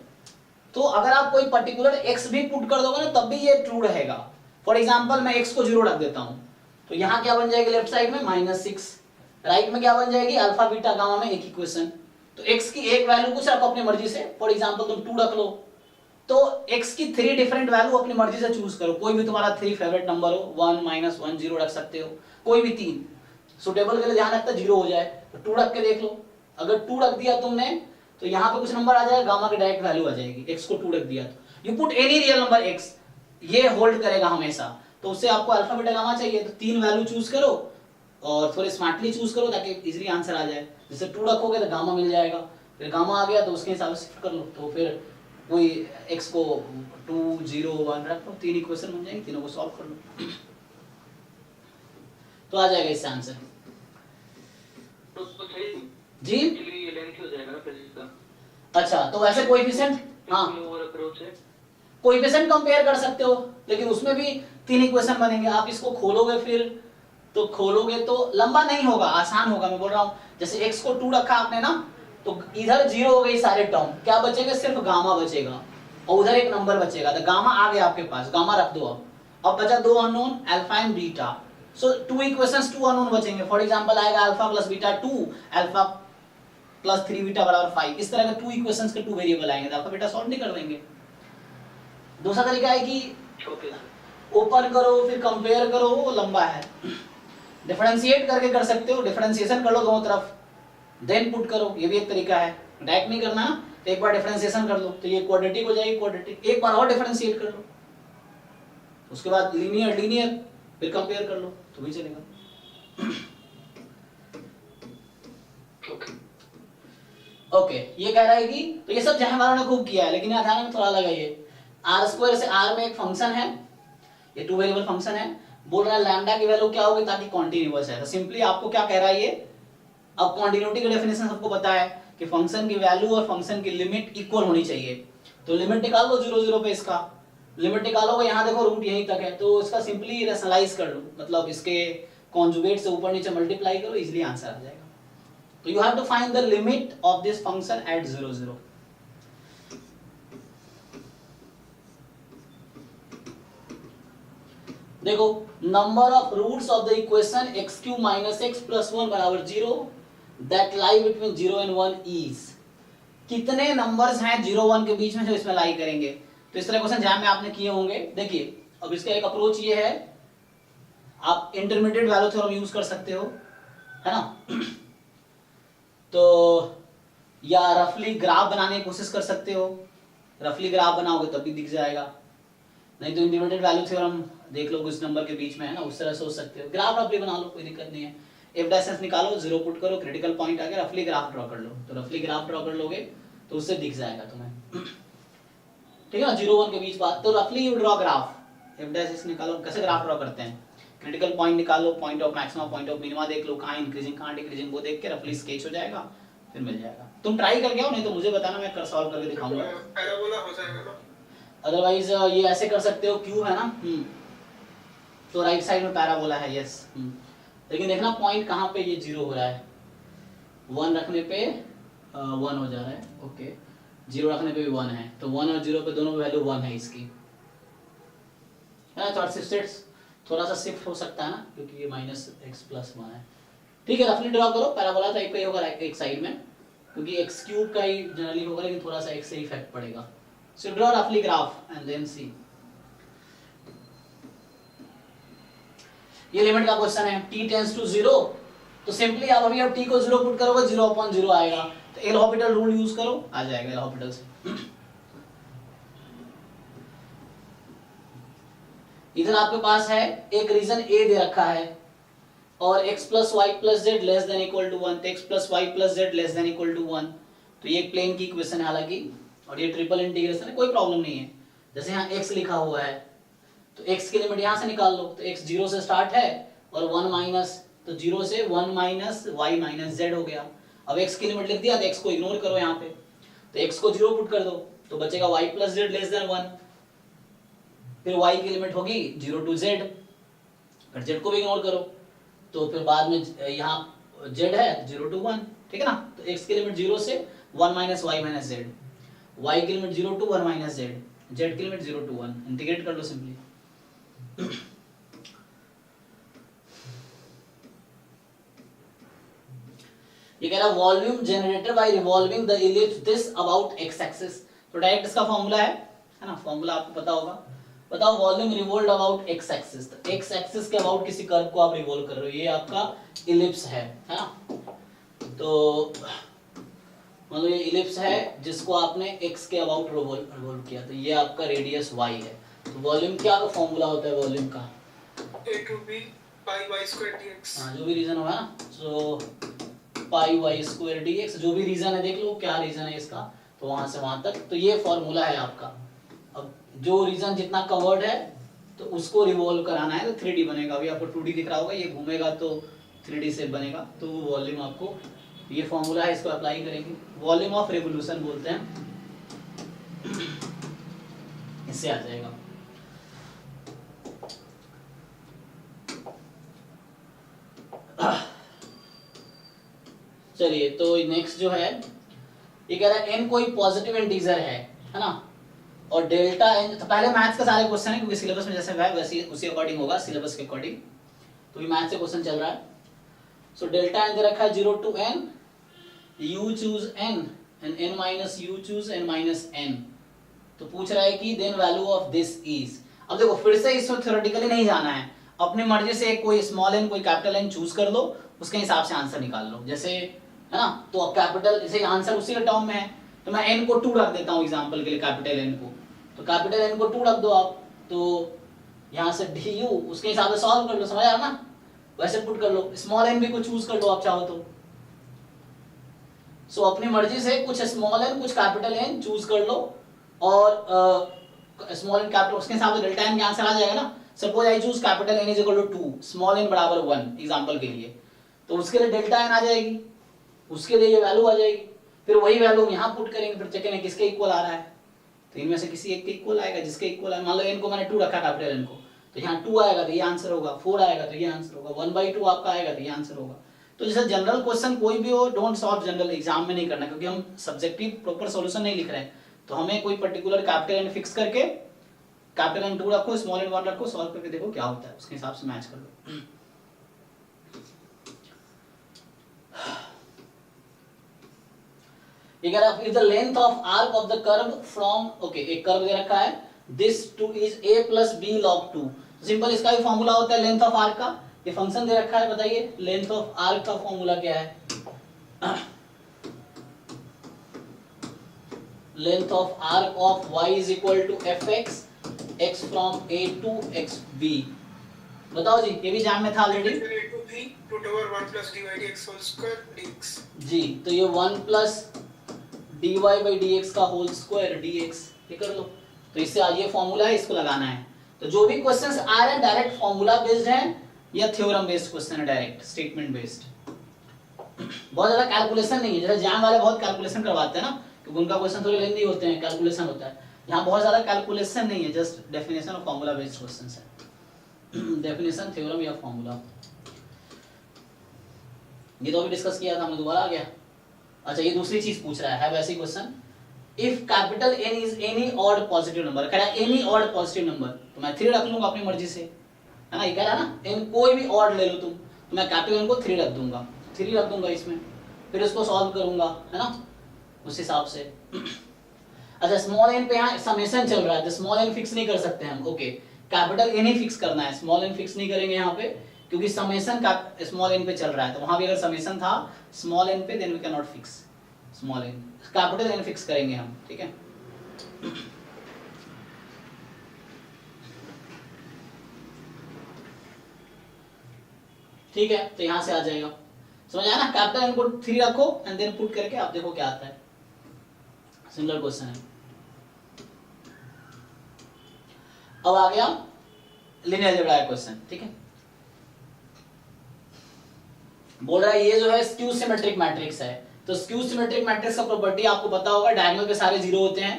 तो अगर आप कोई पर्टिकुलर x भी पुट कर दोगे ना तब भी ये ट्रू रहेगा। फॉर एग्जांपल मैं x को 0 रख देता हूं, तो यहाँ क्या बन जाएगी लेफ्ट साइड में -6, राइट में क्या बन जाएगी अल्फा बीटा गामा में एक इक्वेशन। तो x की एक वैल्यू कुछ रखो अपनी मर्जी से, फॉर एग्जांपल तुम 2 रख लो, तो x की 3 डिफरेंट वैल्यू अपनी मर्जी से चूज करो, कोई भी तुम्हारा 3 फेवरेट नंबर हो, 1 -1 0 रख सकते हो, कोई भी 3 सुटेबल के लिए ध्यान रखता 0 हो जाए तो 2 रख के देख लो। अगर 2 रख दिया तुमने तो यहाँ पे कुछ नंबर आ जाएगा, गामा की डायरेक्ट वैल्यू आ जाएगी, x को 2 रख दिया तो you put any real number x, ये होल्ड करेगा हमेशा। तो उससे आपको अल्फा बीटा गामा चाहिए तो 3 वैल्यू चूज करो और थोड़े स्मार्टली चूज करो ताकि इजीली आंसर आ जाए। जैसे 2 रखोगे तो गामा मिल जाएगा, फिर गामा आ गया तो उसके हिसाब से शिफ्ट कर लो, तो फिर कोई x को 2 0 1 रख लो, 3 इक्वेशन बन जाएंगे, तीनों को सॉल्व कर लो तो आ जाएगा इससे आंसर। तो सही जी एक्चुअली लेंथ हो जाएगा ना फिर इसका। अच्छा, तो वैसे कोएफिशिएंट, हाँ ओवर अप्रोच है, कोएफिशिएंट कंपेयर कर सकते हो, लेकिन उसमें भी 3 इक्वेशन बनेंगे। आप इसको खोलोगे फिर तो खोलोगे तो लंबा नहीं होगा, आसान होगा। मैं बोल रहा हूँ जैसे x को 2 रखा आपने ना, तो इधर 0 हो गई सारे टर्म, क्या बचेगा सिर्फ गामा बचेगा और उधर एक नंबर बचेगा, तो गामा आ गया आपके पास, गामा रख दो। अब बचा 2 unknown alpha and beta, so 2 equations 2 unknown बचेंगे। फॉर एग्जांपल आएगा alpha plus beta 2 alpha plus 3 beta बराबर 5, इस तरह के 2 इक्वेशंस के 2 वेरिएबल आएंगे, तो अल्फा बीटा सॉल्व नहीं कर देंगे। दूसरा तरीका है कि ओपन करो फिर कंपेयर करो, वो लंबा है। डिफरेंशिएट करके कर सकते हो, डिफरेंशिएशन कर लो दोनों तरफ देन पुट करो, ये भी एक तरीका है। डायरेक्ट नहीं करना, तो एक बार डिफरेंशिएशन कर लो तो ये क्वाड्रेटिक हो जाएगी, क्वाड्रेटिक एक बार और डिफरेंशिएट कर लो, उसके बाद लीनियर फिर कंपेयर कर लो तो भी चलेगा। ओके ये कह रहा है कि तो ये सब जहां वालों ने खूब किया है, लेकिन ध्यान में थोड़ा लगाइए, r² से r में एक फंक्शन है, ये 2 वेरिएबल फंक्शन है, बोल रहा है लैम्डा की वैल्यू क्या होगी ताकि कॉन्टिन्यूअस है। तो सिंपली आपको क्या कह रहा है ये, अब कॉन्टिन्यूटी का डेफिनेशन सबको पता है कि फंक्शन की वैल्यू और फंक्शन की लिमिट इक्वल होनी चाहिए। तो लिमिट निकाल लो 0 0 पे, इसका लिमिट निकालोगे, यहाँ देखो रूट यहीं तक है, तो इसका सिंपली रेशनलाइज कर लो, मतलब इसके कॉन्जुगेट से ऊपर नीचे मल्टीप्लाई करो, इजीली आंसर आ जाएगा। तो you have to find the limit of this function at 0 0। देखो number of roots of the equation x³ - x + 1 = 0 that lie between 0 and 1 इज, कितने नंबर्स हैं 0 1 के बीच में जो इसमें लाई करेंगे। तो इस तरह क्वेश्चन जहां में आपने किए होंगे। देखिए अब इसका एक अप्रोच ये है, आप इंटरमीडिएट वैल्यू थ्योरम यूज कर सकते हो, है ना। तो या रफली ग्राफ बनाने की कोशिश कर सकते हो, रफली ग्राफ बनाओगे तब भी दिख जाएगा, नहीं तो इंटरमीडिएट वैल्यू थ्योरम देख लो कुछ नंबर के बीच में है ना, उस तरह सोच सकते हो। ग्राफ रफली बना लो, कोई दिक्कत नहीं है। f' निकालो, 0 पुट करो, क्रिटिकल पॉइंट आ गया, रफली ग्राफ ड्रॉ कर लो। तो रफली ग्राफ ड्रॉ कर लोगे तो उससे दिख जाएगा तुम्हें, ठीक है ना, 0 1 के बीच बात। तो रफली यू ड्रॉ ग्राफ, f' निकालो, कैसे ग्राफ ड्रॉ करते हैं, क्रिटिकल पॉइंट निकालो, point of maxima, point of minima देख लो, कहाँ इंक्रीजिंग कहाँ डिक्रीजिंग, वो देख के रफली स्केच हो जाएगा, फिर मिल जाएगा। तुम ट्राई करके आओ, नहीं तो मुझे बताना, मैं कर सॉल्व करके दिखाऊंगा। पैराबोला हो जाएगा ना, अदरवाइज ये ऐसे कर सकते हो, क्यूब है ना, तो राइट साइड में पैराबोला है, यस। लेकिन देखना पॉइंट कहाँ पे ये 0 हो रहा है, 1 रखने पे 1 हो जा रहा है, ओके, 0 रखने पे भी 1 है, तो 1 और 0 पे दोनों वैल्यू 1 है इसकी, है ना। थोड़ा सा शिफ्ट हो सकता है ना, क्योंकि ये -x + 1 है। ठीक है, रफली ड्रॉ करो, पैराबोला टाइप का ही होगा एक साइड में, क्योंकि x³ का ही जनरली होगा, लेकिन थोड़ा सा x से इफेक्ट पड़ेगा। सो ड्रॉ रफली ग्राफ एंड देन सी। ये लिमिट का क्वेश्चन है, t टेंड्स टू 0, तो सिंपली आप अभी अब t को 0 पुट करोगे 0/0 आएगा, तो एल हॉपिटल रूल यूज करो, आ जाएगा एल हॉपिटल से। इधर आपके पास है एक रीजन a दे रखा है और x + y + z <= 1, तो x + y + z <= 1, तो ये एक प्लेन की इक्वेशन है हालांकि, और ये ट्रिपल इंटीग्रेशन है, कोई प्रॉब्लम नहीं है। जैसे यहाँ x लिखा हुआ है तो x की लिमिट यहाँ से निकाल लो, तो x 0 से स्टार्ट है और 1 माइनस, तो 0 से 1 - y - z हो गया। अब x की लिमिट लिख दिया तो x को इग्नोर करो यहाँ पे, तो x को 0 पुट कर दो तो बचेगा y plus Z less than 1, फिर y की लिमिट होगी 0 टू z, फिर z को भी इग्नोर करो तो फिर बाद में यहाँ z है 0 टू 1, ठीक है ना। तो x की लिमिट 0 से 1 minus y minus z, y की limit 0 to 1 minus z, z की लिमिट 0 टू 1, इंटीग्रेट कर लो सिंपली। ये कह रहा है volume generated by revolving the ellipse this about x axis, तो डायरेक्ट इसका फॉर्मूला है ना, फॉर्मूला आपको पता होगा। बताओ volume revolved about x axis, तो x एक्सिस के अबाउट किसी कर्व को आप रिवॉल्व कर रहे हो, ये आपका इलिप्स है ना। तो मतलब ये इलिप्स है जिसको आपने x के अबाउट रिवॉल्व किया, तो ये आपका रेडियस y है। तो वॉल्यूम क्या का फॉर्मूला होता है वॉल्यूम का, a to b pi y square dx। हाँ जो भी रीजन होगा ना, सो पाई वाई स्क्वायर dx, जो भी रीजन है देख लो क्या रीजन है इसका, तो वहां से वहां तक, तो ये फॉर्मूला है आपका। अब जो रीजन जितना कवर्ड है तो उसको रिवॉल्व कराना है तो 3D बनेगा। अभी आपको 2D दिख रहा होगा, ये घूमेगा तो 3D शेप बनेगा, तो वो वॉल्यूम आपको, ये फॉर्मूला है, इसको अप्लाई करेंगे, वॉल्यूम ऑफ रिवोल्यूशन बोलते हैं, इससे आ जाएगा। चलिए तो नेक्स्ट जो है ये कह रहा है n कोई पॉजिटिव इंटीजर है ना, और डेल्टा n, तो पहले मैथ्स का सारे क्वेश्चन है क्योंकि सिलेबस में जैसे है वैसे उसी अकॉर्डिंग होगा, सिलेबस के अकॉर्डिंग, तो ये मैथ्स से क्वेश्चन चल रहा है। सो डेल्टा n दे रखा है 0 to n, u choose n and n minus u choose n minus n, तो पूछ रहा है कि then value of this is. अब देखो फिर से इसमें थ्योरेटिकली नहीं जाना है, अपनी मर्जी से कोई स्मॉल n कोई कैपिटल n चूज कर लो, उसके हिसाब से आंसर निकाल लो, जैसे है ना। तो अब कैपिटल जैसे आंसर उसी के टर्म में है तो मैं n को 2 रख देता हूँ एग्जांपल के लिए, कैपिटल n को, तो कैपिटल n को 2 रख दो आप, तो यहाँ से du उसके हिसाब से सॉल्व कर लो, समझ आ रहा ना, वैसे पुट कर लो। स्मॉल n भी को चूज कर लो आप चाहो तो, सो अपनी मर्जी से कुछ स्मॉल n कुछ कैपिटल n चूज कर लो, और स्मॉल n कैपिटल उसके हिसाब से डेल्टा n का आंसर आ जाएगा ना। Suppose I choose capital n is equal to 2, small n बराबर 1 एग्जांपल के लिए, तो उसके लिए डेल्टा n आ जाएगी, उसके लिए ये वैल्यू आ जाएगी, फिर वही वैल्यू यहाँ पुट करेंगे, फिर चेक करेंगे किसके इक्वल आ रहा है, तो इनमें से किसी एक के इक्वल आएगा, जिसके इक्वल है, मान लो n को मैंने 2 रखा कैपिटल n को, तो यहाँ 2 आएगा तो ये आंसर होगा, 4 आएगा तो ये आंसर होगा, 1/2 आपका आएगा तो ये आंसर होगा। तो जैसे जनरल क्वेश्चन कोई भी हो, डोंट सॉल्व जनरल एग्जाम में नहीं करना, क्योंकि हम सब्जेक्टिव प्रॉपर सॉल्यूशन नहीं लिख रहे हैं, तो हमें कोई पर्टिकुलर कैपिटल n फिक्स करके कैपिटल n 2 रखो, स्मॉल n 1 रखो, सॉल्व करके देखो क्या होता है, उसके हिसाब से मैच कर लो। ये कह रहा है if the length of arc of the curve from, okay एक कर्व दे रखा है, this two is a plus b log 2, simple इसका भी फॉर्मूला होता है लेंथ ऑफ आर्क का, ये फंक्शन दे रखा है, बताइए लेंथ ऑफ आर्क का फॉर्मूला क्या है। Length of arc of y is equal to fx x from a to xb, बताओ जी, ये भी एग्जाम में था already a to b root over 1 plus dy dx whole square dx जी, तो ये 1 प्लस dy by dx का whole square dx, ये कर लो, तो इससे आज ये फॉर्मूला है, इसको लगाना है। तो जो भी क्वेश्चंस आ रहे हैं डायरेक्ट फॉर्मूला बेस्ड हैं या थ्योरम बेस्ड क्वेश्चन है, डायरेक्ट स्टेटमेंट बेस्ड, बहुत ज्यादा कैलकुलेशन नहीं है, जैसे एग्जाम वाले बहुत कैलकुलेशन करवाते हैं ना, क्योंकि उनका क्वेश्चन थोड़े लेंदी होते हैं, कैलकुलेशन होता है, यहाँ बहुत ज्यादा कैलकुलेशन नहीं है, जस्ट डेफिनेशन और फॉर्मूला बेस्ड क्वेश्चंस है, डेफिनेशन थ्योरम या फॉर्मूला। ये तो अभी डिस्कस किया था, हमने दोबारा आ गया। अच्छा ये दूसरी चीज पूछ रहा है वैसे question, if capital N is any odd positive number, कह रहा है एनी ऑड पॉजिटिव नंबर, तो मैं 3 रख लूंगा अपनी मर्जी से, है ना, ये कह रहा है ना n कोई भी ऑड ले लो तुम, तो मैं कैपिटल N को 3 रख दूंगा, 3 रख दूंगा इसमें, फिर इसको सॉल्व करूंगा, है ना, उस हिसाब से। अच्छा स्मॉल n पे यहाँ समेशन चल रहा है, तो स्मॉल n फिक्स नहीं कर सकते हम, ओके कैपिटल N ही फिक्स करना है, स्मॉल n फिक्स नहीं करेंगे यहाँ पे, क्योंकि समेशन का स्मॉल n पे चल रहा है, तो वहां भी अगर समेशन था स्मॉल n पे, then we can not fix small n, capital N fix करेंगे हम, ठीक है। ठीक है, तो यहां से आ जाएगा, समझ आया ना, कैपिटल N को 3 रखो एंड देन पुट करके आप देखो क्या आता है, सिमिलर क्वेश्चन है। अब आ गया लीनियर अलजेब्रा क्वेश्चन, ठीक है, बोल रहा है ये जो है स्क्यू सिमेट्रिक मैट्रिक्स है, तो स्क्यू सिमेट्रिक मैट्रिक्स का प्रॉपर्टी आपको पता होगा, डायगोनल पे सारे जीरो होते हैं,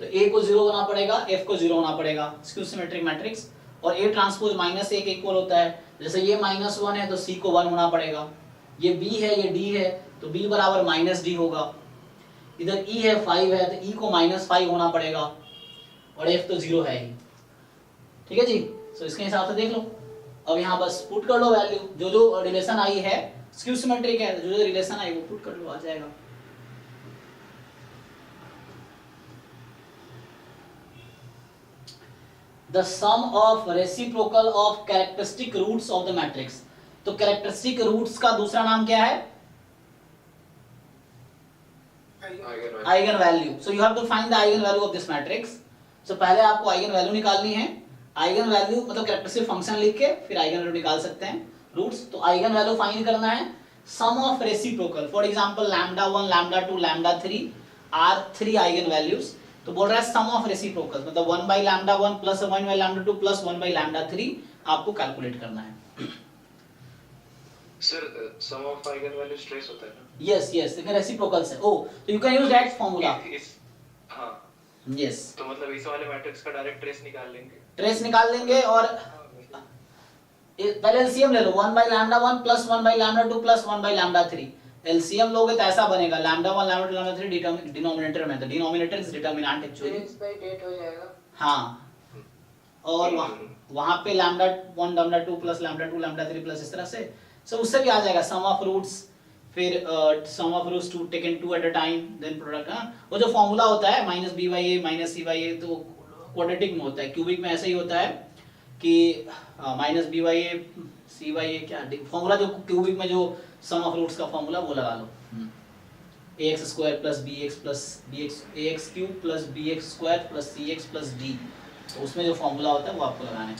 तो ए को जीरो होना पड़ेगा, एफ को जीरो होना पड़ेगा, स्क्यू सिमेट्रिक मैट्रिक्स। और ए ट्रांसपोज माइनस ए के इक्वल होता है, जैसे ये -1 है तो सी को 1 होना पड़ेगा, ये बी है ये डी है तो बी बराबर -d होगा, इधर ई है 5 है तो ई को -5 होना पड़ेगा, और एफ तो 0 है ही। ठीक है जी, तो इसके हिसाब से देख लो। अब यहाँ बस पुट कर लो वैल्यू, जो जो रिलेशन आई है स्क्यू सिमेट्रिक है, जो जो रिलेशन आई वो पुट कर लो, आ जाएगा। The sum of reciprocal of characteristic roots of the matrix। तो characteristic roots का दूसरा नाम क्या है? Eigen value. So you have to find the eigen value of this matrix। So पहले आपको आइगन वैल्यू निकालनी है। आइगन वैल्यू मतलब कैरेक्टरिस्टिक फंक्शन लिख के फिर आइगन वैल्यू निकाल सकते हैं, रूट्स। तो आइगन वैल्यू फाइंड करना है sum of reciprocal, for example λ1 λ2 λ3 are 3 eigenvalues. तो बोल रहा है सम ऑफ रेसिप्रोकल मतलब 1/λ1 प्लस 1/λ2 प्लस 1/λ3 आपको कैलकुलेट करना है। Sir sum of eigenvalues trace होता है ना? यस यस, लेकिन रेसिप्रोकल से। ओ तो you can use that formula. हां यस, तो मतलब इस वाले मैट्रिक्स का डायरेक्ट ट्रेस निकाल लेंगे। ट्रेस निकाल लेंगे और पहले एलसीएम ले लो, 1/λ1 प्लस 1/λ2 प्लस 1/λ3। एलसीएम लोगे तो ऐसा बनेगा λ1 λ2 λ3 डिनोमिनेटर में, तो डिनोमिनेटर इज डिटरमिनेंट एक्चुअली। 6/8 हो जाएगा। हाँ, और वहां पे λ1 λ2 प्लस λ2 λ3 प्लस इस तरह से, सो उससे भी आ जाएगा सम ऑफ रूट्स, फिर some of roots to taken 2 at a time then product. वो जो फॉर्मूला होता है -b/a -c/a तो क्वाड्रेटिक में होता है, क्यूबिक में ऐसा ही होता है कि -b/a c/a क्या फॉर्मूला, जो क्यूबिक में जो सम ऑफ रूट्स का फॉर्मूला वो लगा लो, ax² plus bx plus ax³ plus bx² plus cx plus d, तो उसमें जो फॉर्मूला होता है वो आपको लगाना है।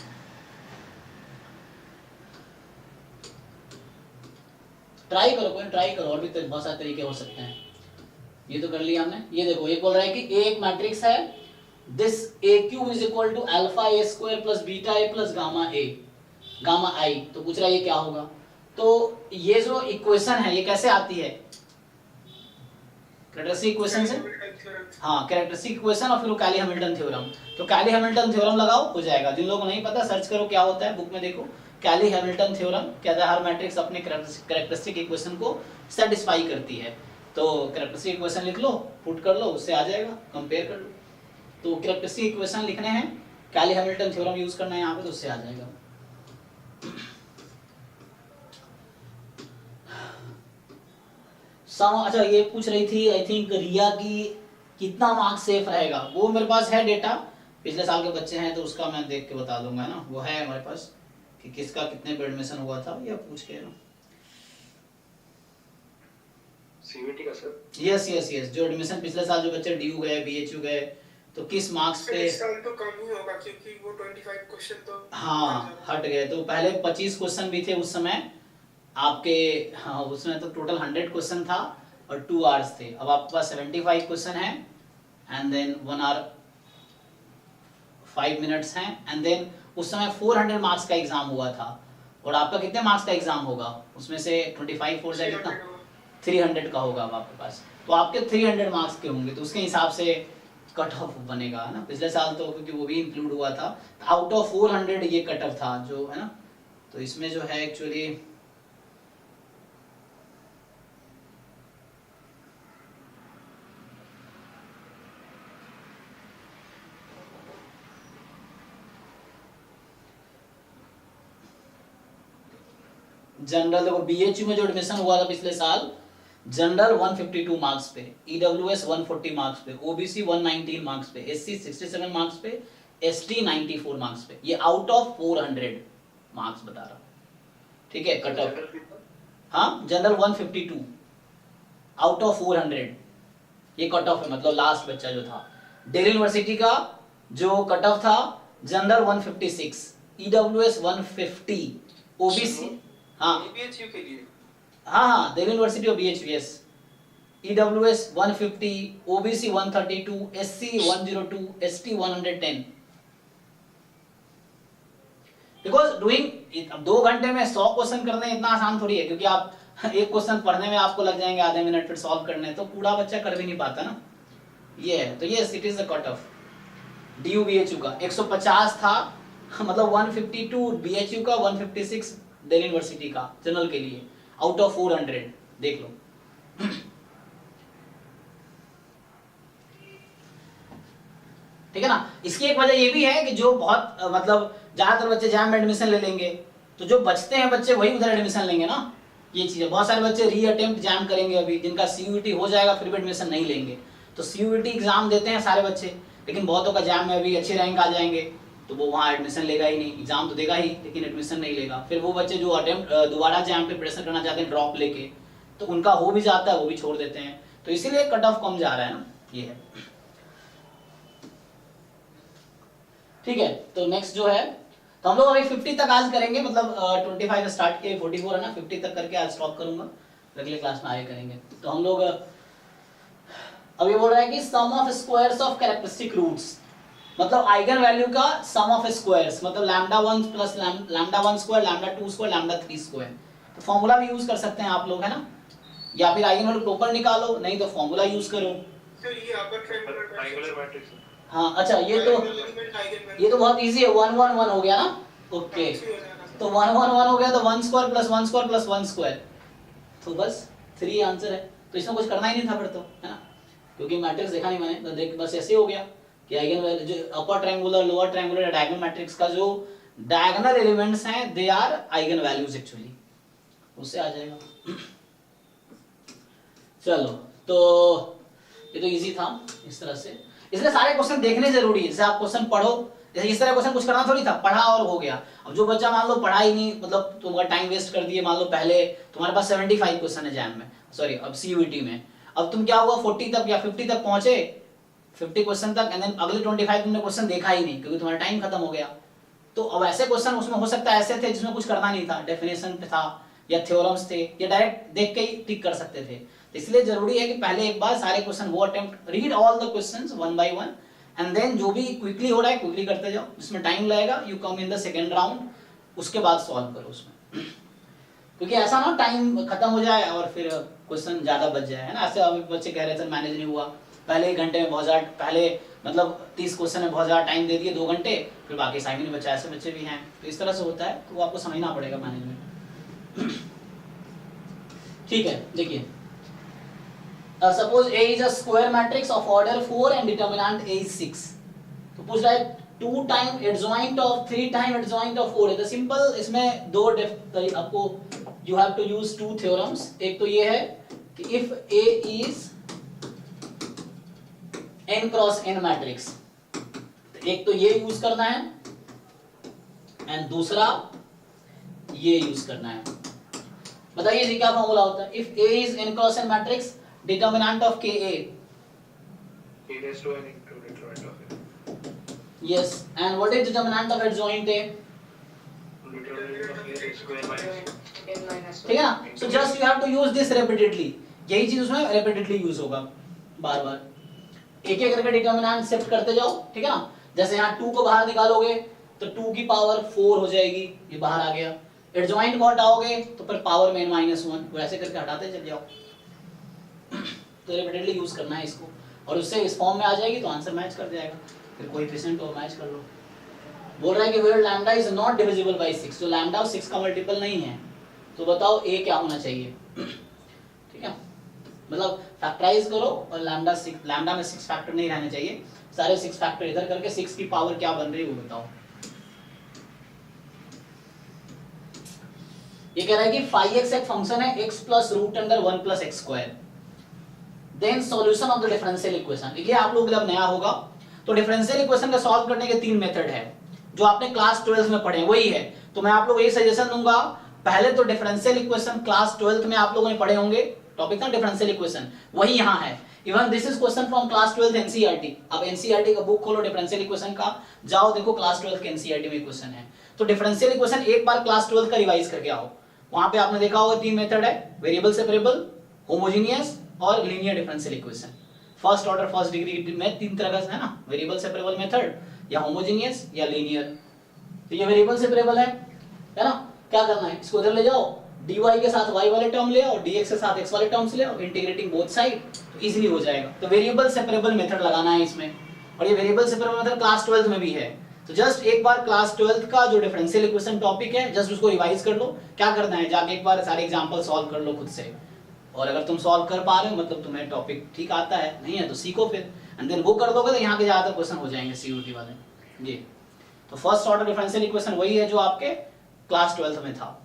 ट्राई करो, कोई ट्राई करो, और भी तो बहुत सारे तरीके हो सकते हैं। ये तो कर लिया हमने। ये देखो, ये बोल रहा है कि ए एक मैट्रिक्स है, this aq is equal to alpha a² plus beta a plus gamma a gamma i। तो पूछ रहा है ये क्या होगा। तो ये जो इक्वेशन है ये कैसे आती है? कैरेक्टरिस्टिक इक्वेशन से। हाँ, कैरेक्टरिस्टिक इक्वेशन और फिर कैली हैमिल्टन थ्योरम। तो कैली हैमिल्टन थ्योरम लगाओ, हो जाएगा। जिन लोगों को नहीं पता सर्च करो क्या होता है, बुक में देखो कैली हैमिल्टन थ्योरम। कहता है हर मैट्रिक्स अपने कैरेक्टरिस्टिक इक्वेशन को सेटिस्फाई करती है। तो कैरेक्टरिस्टिक इक्वेशन लिख लो, पुट कर लो, उससे आ जाएगा, कंपेयर कर लो। तो कैरेक्टरिस्टिक इक्वेशन लिखने हैं, कैली हैमिल्टन थ्योरम यूज करना है यहाँ पे, तो उससे आ जाएगा। अच्छा, ये पूछ रही थी आई थिंक रिया की कितना मार्क्स सेफ रहेगा। वो मेरे पास है डेटा, पिछले साल के बच्चे हैं तो उसका मैं देख के बता दूंगा ना, वो है हमारे पास कि किसका कितने पे एडमिशन हुआ था, या पूछ के ना। सीवीटी का सर? यस यस यस, जो एडमिशन पिछले साल जो बच्चे डीयू गए बीएचयू गए तो किस मार्क्स पे। इस साल तो कम ही होगा क्योंकि वो 25 क्वेश्चन तो हाँ हट गए। तो पहले 25 क्वेश्चन भी थे उस समय आपके, हाँ उसमें तो टोटल 100 क्वेश्चन था और 2 आवर्स थे। अब आपके पास 75 क्वेश्चन है एंड देन 1 आवर 5 मिनट्स हैं, एंड देन उस समय 400 मार्क्स का एग्जाम हुआ था। और आपका कितने मार्क्स का एग्जाम होगा, उसमें से 25 4 जाए कितना 300 का होगा अब आपके पास। तो आपके 300 मार्क्स के होंगे, तो उसके हिसाब से कट ऑफ बनेगा, है ना। पिछले साल तो क्योंकि वो भी इंक्लूड हुआ था, आउट ऑफ 400 ये कट ऑफ था जो है ना। तो इसमें जो है एक्चुअली जनरल, देखो बीएचयू में जो एडमिशन हुआ था पिछले साल, जनरल 152 मार्क्स पे, ईडब्ल्यूएस 140 मार्क्स पे, ओबीसी 119 मार्क्स पे, एससी 67 मार्क्स पे, एसटी 94 मार्क्स पे। ये आउट ऑफ 400 मार्क्स बता रहा, ठीक है, कट ऑफ। हाँ, जनरल 152 आउट ऑफ 400 ये कट ऑफ है, मतलब लास्ट बच्चा जो था। दिल्ली यूनिवर्सिटी का जो कट ऑफ था जनरल 156, ईडब्ल्यूएस 150, ओबीसी हाँ बीएचयू के लिए, हाँ दिल्ली यूनिवर्सिटी और BHUs, EWS 150, OBC 132, SC 102, ST 110। Because doing अब 2 घंटे में 100 क्वेश्चन करने इतना आसान थोड़ी है, क्योंकि आप एक क्वेश्चन पढ़ने में आपको लग जाएंगे आधे मिनट, फिर सॉल्व करने, तो पूरा बच्चा कर भी नहीं पाता ना। ये है, तो ये it is the cut off DU BHU का 150 था, मतलब 152 BHU का, 156 दिल्ली यूनिवर्सिटी का जनरल के लिए, आउट ऑफ 400। देख लो। ठीक है ना। इसकी एक वजह ये भी है कि जो बहुत मतलब ज्यादातर बच्चे जैम में एडमिशन ले लेंगे, तो जो बचते हैं बच्चे वही उधर एडमिशन लेंगे ना। ये चीज है, बहुत सारे बच्चे री अटेम्प्ट जैम करेंगे अभी, जिनका CUET हो जाएगा फिर भी एडमिशन नहीं लेंगे। तो CUET एग्जाम देते हैं सारे बच्चे, लेकिन बहुतों का जैम में अभी अच्छे रैंक आ जाएंगे, तो वो वहाँ एडमिशन लेगा ही नहीं, एग्जाम तो देगा ही लेकिन एडमिशन नहीं लेगा। फिर वो बच्चे जो अटेम्प्ट दोबारा जैम पे प्रेशर करना चाहते हैं ड्रॉप लेके, तो उनका हो भी जाता है, वो भी छोड़ देते हैं, तो इसीलिए कट ऑफ कम जा रहा है ना। ये है, ठीक है। तो नेक्स्ट जो है, तो हम लोग अभी 50 तक आज करेंगे, मतलब 25 स्टार्ट किए, 44 है ना, 50 तक करके आज स्टॉप करूंगा, अगले क्लास में आगे करेंगे। तो हम लोग अभी बोल रहे हैं कि sum of squares of characteristic roots, मतलब आइगन वैल्यू का सम ऑफ स्क्वायर्स, मतलब λ1 प्लस λ1 स्क्वायर, λ2 स्क्वायर, λ3 स्क्वायर। तो फॉर्मूला भी यूज कर सकते हैं आप लोग, है ना, या फिर आइगन वैल्यू प्रॉपर निकालो, नहीं तो फॉर्मूला यूज करो। तो ये अपर ट्रायंगुलर मैट्रिक्स। हाँ अच्छा, ये तो बहुत इजी है, 1 1 1 हो गया ना। ओके, तो 1 1 1 हो गया, तो 1 square plus 1 square plus 1 square, तो बस 3 आंसर है। तो इसमें कुछ करना ही नहीं था फिर तो, है ना, क्योंकि मैट्रिक्स देखा नहीं मैंने, तो देख बस ऐसे हो गया कि आइगन वैल्यू जो upper triangular, lower triangular, diagonal matrix का जो डायगोनल एलिमेंट्स हैं they are eigenvalues actually, उससे आ जाएगा। चलो, तो ये तो इजी था इस तरह से, इसलिए सारे क्वेश्चन देखने जरूरी है। जैसे आप क्वेश्चन पढ़ो, जैसे इस तरह क्वेश्चन कुछ करना थोड़ी था, पढ़ा और हो गया। अब जो बच्चा मान लो पढ़ा ही नहीं, मतलब तुम्हारा टाइम वेस्ट कर दिए, मान लो पहले तुम्हारे पास 75 क्वेश्चन है जैम में, सॉरी अब CUET में, अब तुम क्या हुआ 40 तक या 50 तक पहुंचे, 50 क्वेश्चन तक, एंड देन अगले 25 तुमने क्वेश्चन देखा ही नहीं क्योंकि तुम्हारा टाइम खत्म हो गया। तो अब ऐसे क्वेश्चन उसमें हो सकता है ऐसे थे जिसमें कुछ करना नहीं था, डेफिनेशन पे था या थ्योरम्स थे, या डायरेक्ट देख के ही टिक कर सकते थे। इसलिए जरूरी है कि पहले एक बार सारे क्वेश्चन वो attempt, read all the questions one by one, and then जो भी क्विकली हो रहा है क्विकली करते जाओ, जिसमें टाइम लगेगा you come in the second round, उसके बाद सॉल्व करो उसमें, क्योंकि ऐसा ना टाइम खत्म हो जाए और फिर क्वेश्चन ज्यादा बच जाए, है ना। ऐसे अभी बच्चे कह रहे थे मैनेज नहीं हुआ, पहले 1 घंटे में बहुत ज्यादा, पहले मतलब 30 क्वेश्चन में बहुत ज्यादा टाइम दे दिए 2 घंटे, फिर बाकी टाइम ही नहीं बचा, ऐसे बच्चे भी हैं। तो इस तरह से होता है, तो वो आपको समझना पड़ेगा मैनेजमेंट। ठीक है, देखिए suppose A is a square matrix of order 4 and determinant A is 6, तो पूछ रहा है 2 time adjoint of 3 time adjoint of 4 है। तो सिंपल इसमें दो आपको you have to use 2 theorems। एक तो ये है कि if A is n cross n matrix, तो एक तो ये यूज करना है एंड दूसरा ये यूज करना है। बताइए जी क्या फॉर्मूला होता है? If A is n cross n matrix, determinant of KA, A raised to n into determinant of A. yes, and what is determinant of adjoint A? Determinant of A raised to n minus 1. ठीक है ना। so just you have to use this repeatedly, यही चीज उसमें repeatedly use होगा, बार बार एक एक करके डिटर्मिनेंट शिफ्ट करते जाओ। ठीक है ना, जैसे यहाँ 2 को बाहर निकालोगे तो 2 की पावर 4 हो जाएगी, ये बाहर आ गया। एडजॉइंट को हटाओगे तो फिर पावर में -1, वैसे करके हटाते चल जाओ। तो रिपीटेडली यूज करना है इसको, और उससे इस फॉर्म में आ जाएगी तो आंसर मैच कर जाएगा, फिर कोएफिशिएंट को मैच कर लो। बोल रहा है कि where lambda is not divisible by 6, तो लैम्डा 6 का मल्टीपल नहीं है, तो बताओ A क्या होना चाहिए। ठीक है, मतलब फैक्टराइज करो और लैम्डा में 6 फैक्टर नहीं रहने चाहिए, सारे 6 फैक्टर इधर करके 6 की पावर क्या बन रही है वो बताओ। ये कह रहा है कि phi(x) एक फंक्शन है x plus root under 1 plus x square, then solution of the differential equation. देखिए आप लोग जब नया होगा तो डिफरेंशियल इक्वेशन का सॉल्व करने के 3 मेथड है, जो आपने क्लास 12 में पढ़े वही है। तो मैं आप लोगों को ये सजेशन दूंगा, पहले तो डिफरेंशियल इक्वेशन क्लास 12 में आप लोगों ने पढ़े होंगे, टॉपिक था डिफरेंशियल इक्वेशन, वही यहाँ है। Even this is question from class 12 NCERT. आप एनसीईआरटी का बुक खोलो डिफरेंशियल इक्वेशन का, जाओ देखो क्लास 12 के एनसीईआरटी में क्वेश्चन है। तो डिफरेंशियल इक्वेशन एक बार क्लास 12 का रिवाइज करके आओ, वहां पे आपने देखा होगा 3 मेथड है, वेरिएबल सेपरेबल, होमोजेनियस और linear differential equation. First order first degree में 3 तरह का है ना, वेरिएबल सेपरेबल मेथड या होमोजेनियस या लीनियर। तो ये वेरिएबल सेपरेबल है ना, क्या करना है, इसको इधर ले जाओ dy के साथ y वाले टर्म ले आओ, dx के साथ x वाले टर्म्स ले आओ, इंटीग्रेटिंग बोथ साइड, तो इजीली हो जाएगा। तो वेरिएबल सेपरेबल मेथड लगाना है इसमें, और ये variable separable method class 12th में भी है। तो जस्ट एक बार क्लास 12th का जो डिफरेंशियल इक्वेशन टॉपिक है जस्ट उसको रिवाइज कर लो। क्या करना है, जाके एक बार सारे एग्जांपल सॉल्व कर लो खुद से, और अगर तुम सॉल्व कर पा रहे हो मतलब तुम्हें टॉपिक ठीक आता है, नहीं है तो सीखो फिर, एंड देन वो कर दोगे तो यहाँ के ज्यादातर क्वेश्चन हो जाएंगे सीयूटी वाले। ये तो फर्स्ट ऑर्डर डिफरेंशियल इक्वेशन वही है जो आपके क्लास 12th में था।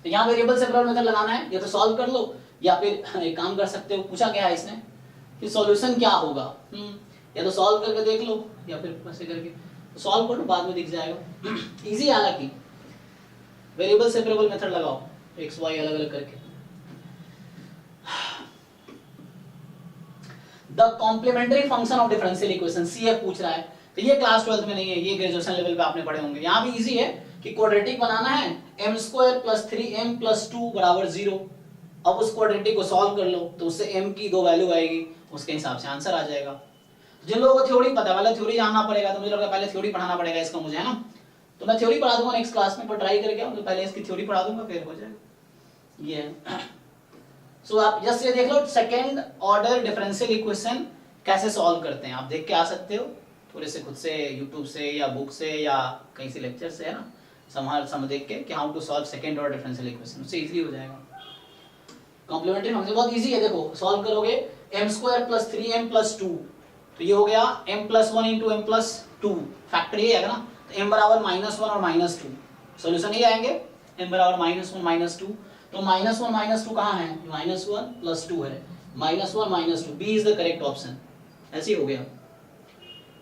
तो यहाँ वेरिएबल सेपरेबल मेथड लगाना है, या तो सॉल्व कर लो या फिर एक काम कर सकते हो, पूछा क्या है इसने कि सॉल्यूशन क्या होगा, या तो सॉल्व करके देख लो या फिर ऐसे करके सॉल्व कर लो, बाद में दिख जाएगा। इजी है, हालांकि वेरिएबल सेपरेबल मेथड लगाओ एक्स वाई अलग अलग करके। The complementary function of differential equation CF पूछ रहा है, तो ये क्लास 12th में नहीं है, ये ग्रेजुएशन लेवल पे आपने पढ़े होंगे। यहाँ भी इजी है कि क्वाड्रेटिक बनाना है, m² + 3m + 2 = 0। अब उस क्वाड्रेटिक को सॉल्व कर लो तो उससे m की 2 वैल्यू आएगी, उसके हिसाब से आंसर आ जाएगा। जिन लोगों को थ्योरी पता है, पहले थ्योरी जानना पड़ेगा, तो मुझे लगा पहले थ्योरी पढ़ाना पड़ेगा इसका मुझे, है ना, तो मैं थ्योरी पढ़ा दूंगा नेक्स्ट क्लास में, पर ट्राई करके आऊं तो पहले इसकी थ्योरी पढ़ा दूंगा फिर हो जाएगा। ये सो आप जस्ट ये देख लो सेकंड ऑर्डर डिफरेंशियल इक्वेशन कैसे सॉल्व करते हैं, आप देख के आ सकते हो थोड़े से खुद से, यूट्यूब से या बुक से या कहीं से लेक्चर से, है ना, समझ देख के कि how to solve second order differential equation, उससे इजीली हो जाएगा। कॉम्प्लीमेंट्री फंक्शन बहुत इजी है, देखो सॉल्व करोगे m² + 3m + 2, तो ये हो गया m + 1 × m + 2, फैक्टर ये आएगा ना, तो m = -1 और -2, सॉल्यूशन ये आएंगे m = -1 -2, तो -1 -2 कहाँ है, -1 + 2 है, -1 -2, B is the correct option, ऐसे ही हो गया।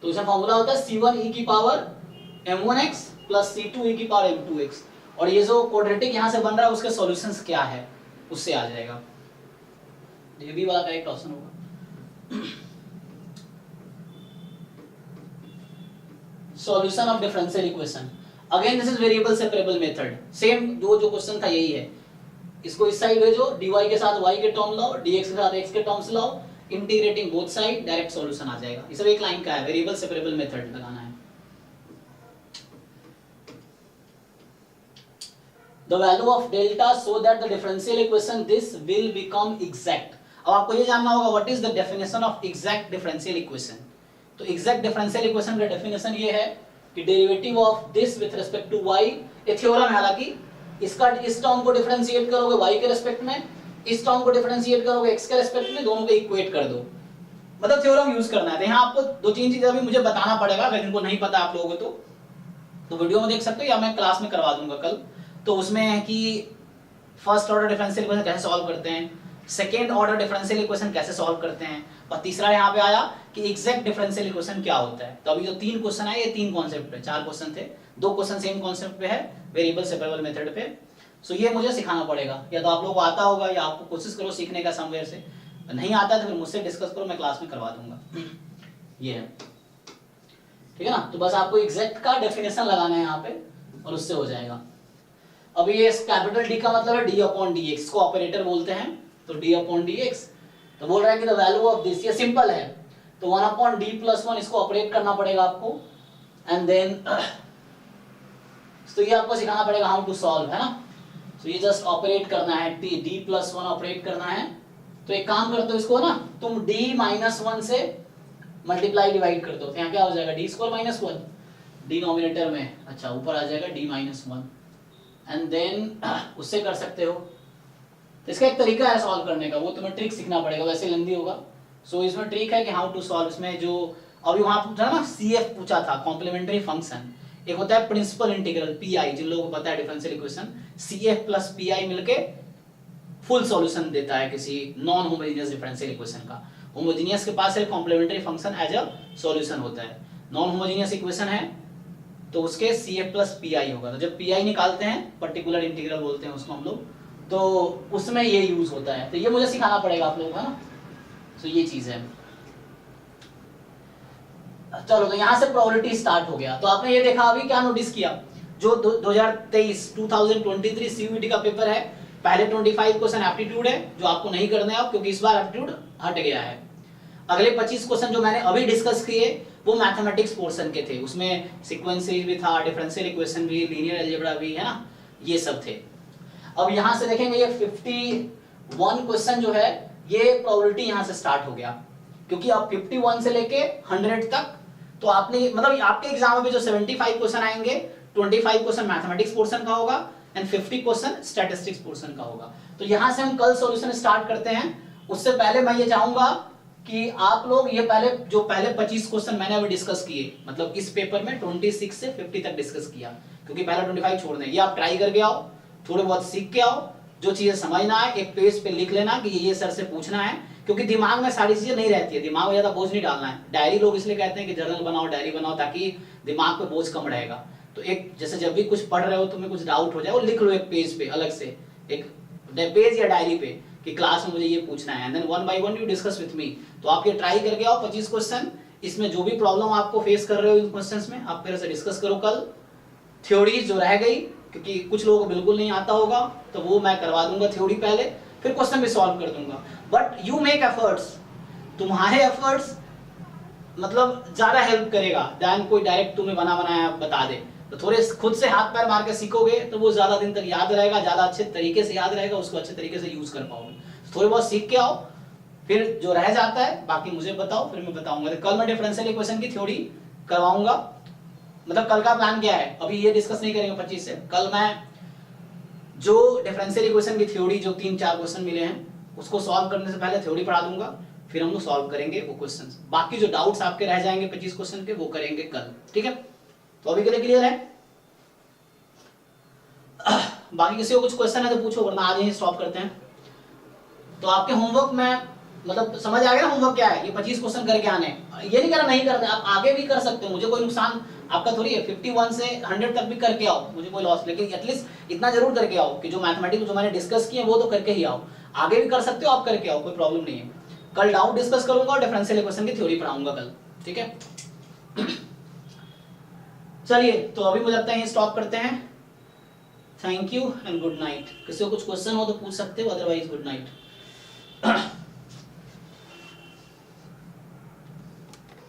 तो इसका फॉर्मूला होता है C1e⁻m1x + C2e⁻m2x, और ये जो क्वाड्रेटिक यहाँ से बन रहा है उसके सॉल्यूशंस क्या है उससे आ जाएगा, ये भी वाला करेक्ट ऑप्शन होगा। Solution of differential equation, again this is variable separable method, same जो क्वेश्चन था यही है। इसको इस साइड भेजो, dy के साथ y के टर्म लाओ, dx के साथ x के टर्म्स लाओ, integrating both side, direct solution आ जाएगा। ये सब एक लाइन का है, वेरिएबल सेपरेबल मेथड लगाना है। The value of delta so that the differential equation this will become exact। अब आपको ये जानना होगा what is the definition of exact differential equation। तो exact differential equation का definition ये है कि derivative of this with respect to y, ये थ्योरम है, हालांकि इसका इस टर्म को डिफरेंशिएट करोगे y के रिस्पेक्ट में, इस टर्म को डिफरेंशिएट करोगे x के रिस्पेक्ट में, दोनों को इक्वेट कर दो, मतलब थ्योरम यूज करना है। तो यहाँ आपको 2-3 चीजें अभी मुझे बताना पड़ेगा, अगर इनको नहीं पता आप लोगों को तो वीडियो में देख सकते हो या मैं क्लास में करवा दूंगा कल। तो उसमें है कि फर्स्ट ऑर्डर डिफरेंशियल इक्वेशन कैसे सॉल्व करते हैं, सेकेंड ऑर्डर डिफरेंशियल इक्वेशन कैसे सॉल्व करते हैं, और तीसरा यहाँ पे आया कि एग्जैक्ट डिफरेंशियल इक्वेशन क्या होता है। तो अभी जो 3 क्वेश्चन आए, ये 3 कॉन्सेप्ट पे, 4 क्वेश्चन थे, 2 क्वेश्चन सेम कॉन्सेप्ट पे है, वेरिएबल सेपरेबल मेथड पे। सो ये मुझे सिखाना पड़ेगा, या तो आप लोगों को आता होगा या आपको कोशिश करो सीखने का समवेयर से, नहीं आता तो फिर मुझसे डिस्कस करो, मैं क्लास में करवा दूंगा। ये है, ठीक है ना। तो बस आपको एग्जैक्ट का डेफिनेशन लगाना है यहाँ पे और उससे हो जाएगा। अभी ये कैपिटल D का मतलब है d/dx, इसको ऑपरेटर बोलते हैं, तो d/dx। तो बोल रहा है कि द वैल्यू ऑफ दिस, ये सिंपल है, तो 1/d+1 इसको ऑपरेट करना पड़ेगा आपको, एंड देन तो ये आपको सिखाना पड़ेगा हाउ टू सॉल्व, है ना। तो ये जस्ट ऑपरेट करना है, d+1 ऑपरेट करना है। तो एक काम करते हो, इसको ना तुम d-1 से मल्टीप्लाई डिवाइड कर दो, तो यहाँ क्या हो जाएगा, d² - 1, डिनोमिनेटर में, अच्छा ऊपर आ जाएगा d-1, एंड देन उससे कर सकते हो। तो इसका एक तरीका है सॉल्व करने का, वो तुम्हें ट्रिक सीखना पड़ेगा, वैसे लेंदी होगा। सो इसमें ट्रिक है कि हाउ टू सॉल्व। इसमें जो अभी वहां पूछा ना CF पूछा था, कॉम्प्लीमेंट्री फंक्शन, एक होता है प्रिंसिपल इंटीग्रल PI, जिन लोगों को पता है डिफरेंशियल इक्वेशन, CF + PI मिलके फुल सॉल्यूशन देता है किसी नॉन होमोजेनियस डिफरेंशियल इक्वेशन का। होमोजेनियस के पास सिर्फ complementary function as a solution होता है, नॉन होमोजेनियस इक्वेशन है तो उसके CF + PI होगा। तो जब PI निकालते हैं, पर्टिकुलर इंटीग्रल बोलते हैं उसको हम लोग, तो उसमें ये यूज होता है। तो ये मुझे सिखाना पड़ेगा आप लोगों को, है ना। तो ये चीज है। चलो, तो यहाँ से प्रोबेबिलिटी स्टार्ट हो गया। तो आपने ये देखा, अभी क्या नोटिस किया, जो 2023 CUET का पेपर है, पहले 25 क्वेश्चन एप्टीट्यूड है जो आपको नहीं करने अब, क्योंकि इस बार एप्टीट्यूड हट गया है। अगले 25 क्वेश्चन जो मैंने अभी डिस्कस किए वो मैथमेटिक्स पोर्शन के थे, उसमें सीक्वेंसेस भी था, डिफरेंशियल इक्वेशन भी, लीनियर अलजेब्रा भी, है ना, ये सब थे। अब यहां से देखेंगे ये 51 क्वेश्चन जो है ये प्रोबेबिलिटी यहां से स्टार्ट हो गया, क्योंकि अब 51 से लेके 100 तक तो आपने मतलब आपके एग्जाम में जो 75 क्वेश्चन आएंगे 25 क्वेश्चन मैथमेटिक्स पोर्शन का होगा एंड 50 क्वेश्चन स्टैटिस्टिक्स पोर्शन का होगा। तो यहां से हम कल सॉल्यूशन स्टार्ट करते हैं। उससे पहले मैं ये चाहूंगा कि आप लोग ये पहले 25 क्वेश्चन मैंने अभी डिस्कस किए, मतलब इस पेपर में 26 से 50 तक डिस्कस किया, क्योंकि पहला 25 छोड़ दें। ये आप ट्राई करके आओ, थोड़े बहुत सीख के आओ, जो चीजें समझना है एक पेज पे लिख लेना कि ये सर से पूछना है, क्योंकि दिमाग में सारी चीजें नहीं रहती है, दिमाग में ज्यादा बोझ नहीं डालना है। डायरी लोग इसलिए कहते हैं कि जर्नल बनाओ, डायरी बनाओ, ताकि दिमाग पे बोझ कम रहेगा। तो एक जैसे जब भी कुछ पढ़ रहे हो, तुम्हें कुछ डाउट हो जाए, वो लिख लो एक पेज पे अलग से, एक पेज या डायरी पे कि क्लास में मुझे ये पूछना है, and then 1 by 1 you discuss with me. तो आप ये ट्राई करके आओ 25 क्वेश्चन, इसमें जो भी प्रॉब्लम आपको फेस कर रहे हो इन क्वेश्चंस में आप मेरे से डिस्कस करो कल। थ्योरी जो रह गई, क्योंकि कुछ लोगों को बिल्कुल नहीं आता होगा, तो वो मैं करवा दूंगा थ्योरी पहले, फिर क्वेश्चन भी सॉल्व कर दूंगा। बट यू मेक एफर्ट्स, तुम्हारे एफर्ट्स मतलब ज्यादा हेल्प करेगा देन कोई डायरेक्ट तुम्हें बना बनाया बता दे। तो थोड़े खुद से हाथ पैर मार के सीखोगे तो वो ज्यादा दिन तक याद रहेगा, ज्यादा अच्छे तरीके से याद रहेगा, उसको अच्छे तरीके से यूज कर पाओगे। थोड़े बहुत सीख के आओ, फिर जो रह जाता है बाकी मुझे बताओ, फिर मैं बताऊंगा। तो कल मैं डिफरेंशियल इक्वेशन की थ्योरी करवाऊंगा। मतलब कल का प्लान क्या है, अभी ये डिस्कस नहीं करेंगे 25 से। कल मैं जो डिफरेंशियल इक्वेशन की थ्योरी जो 3-4 क्वेश्चन मिले हैं उसको सॉल्व करने से पहले थ्योरी पढ़ा दूंगा, फिर हम लोग सॉल्व करेंगे वो क्वेश्चंस। बाकी जो डाउट्स आपके रह जाएंगे 25 क्वेश्चन के वो करेंगे कल, ठीक है। तो अभी के लिए क्लियर है? बाकी किसी को कुछ क्वेश्चन है तो पूछो, वरना आज ही स्टॉप करते हैं। तो आपके होमवर्क में मतलब समझ आ गया ना होमवर्क क्या है, ये 25 क्वेश्चन करके आने। ये नहीं करा नहीं करना, आप आगे भी कर सकते हो, मुझे कोई नुकसान आपका थोड़ी है। 51 से 100 तक भी करके आओ, मुझे कोई लॉस, लेकिन एटलीस्ट इतना जरूर करके आओ कि जो मैथमेटिक्स जो मैंने डिस्कस किए वो तो करके ही आओ। आगे भी कर सकते हो आप, करके आओ, कोई प्रॉब्लम नहीं है। कल डाउट डिस्कस करूंगा और डिफरेंशियल इक्वेशन की थ्योरी पढ़ाऊंगा कल, ठीक है। चलिए तो अभी मुझे लगता है ये स्टॉप करते हैं। Thank you and good night. किसी को कुछ क्वेश्चन हो तो पूछ सकते हो, अदरवाइज गुड नाइट।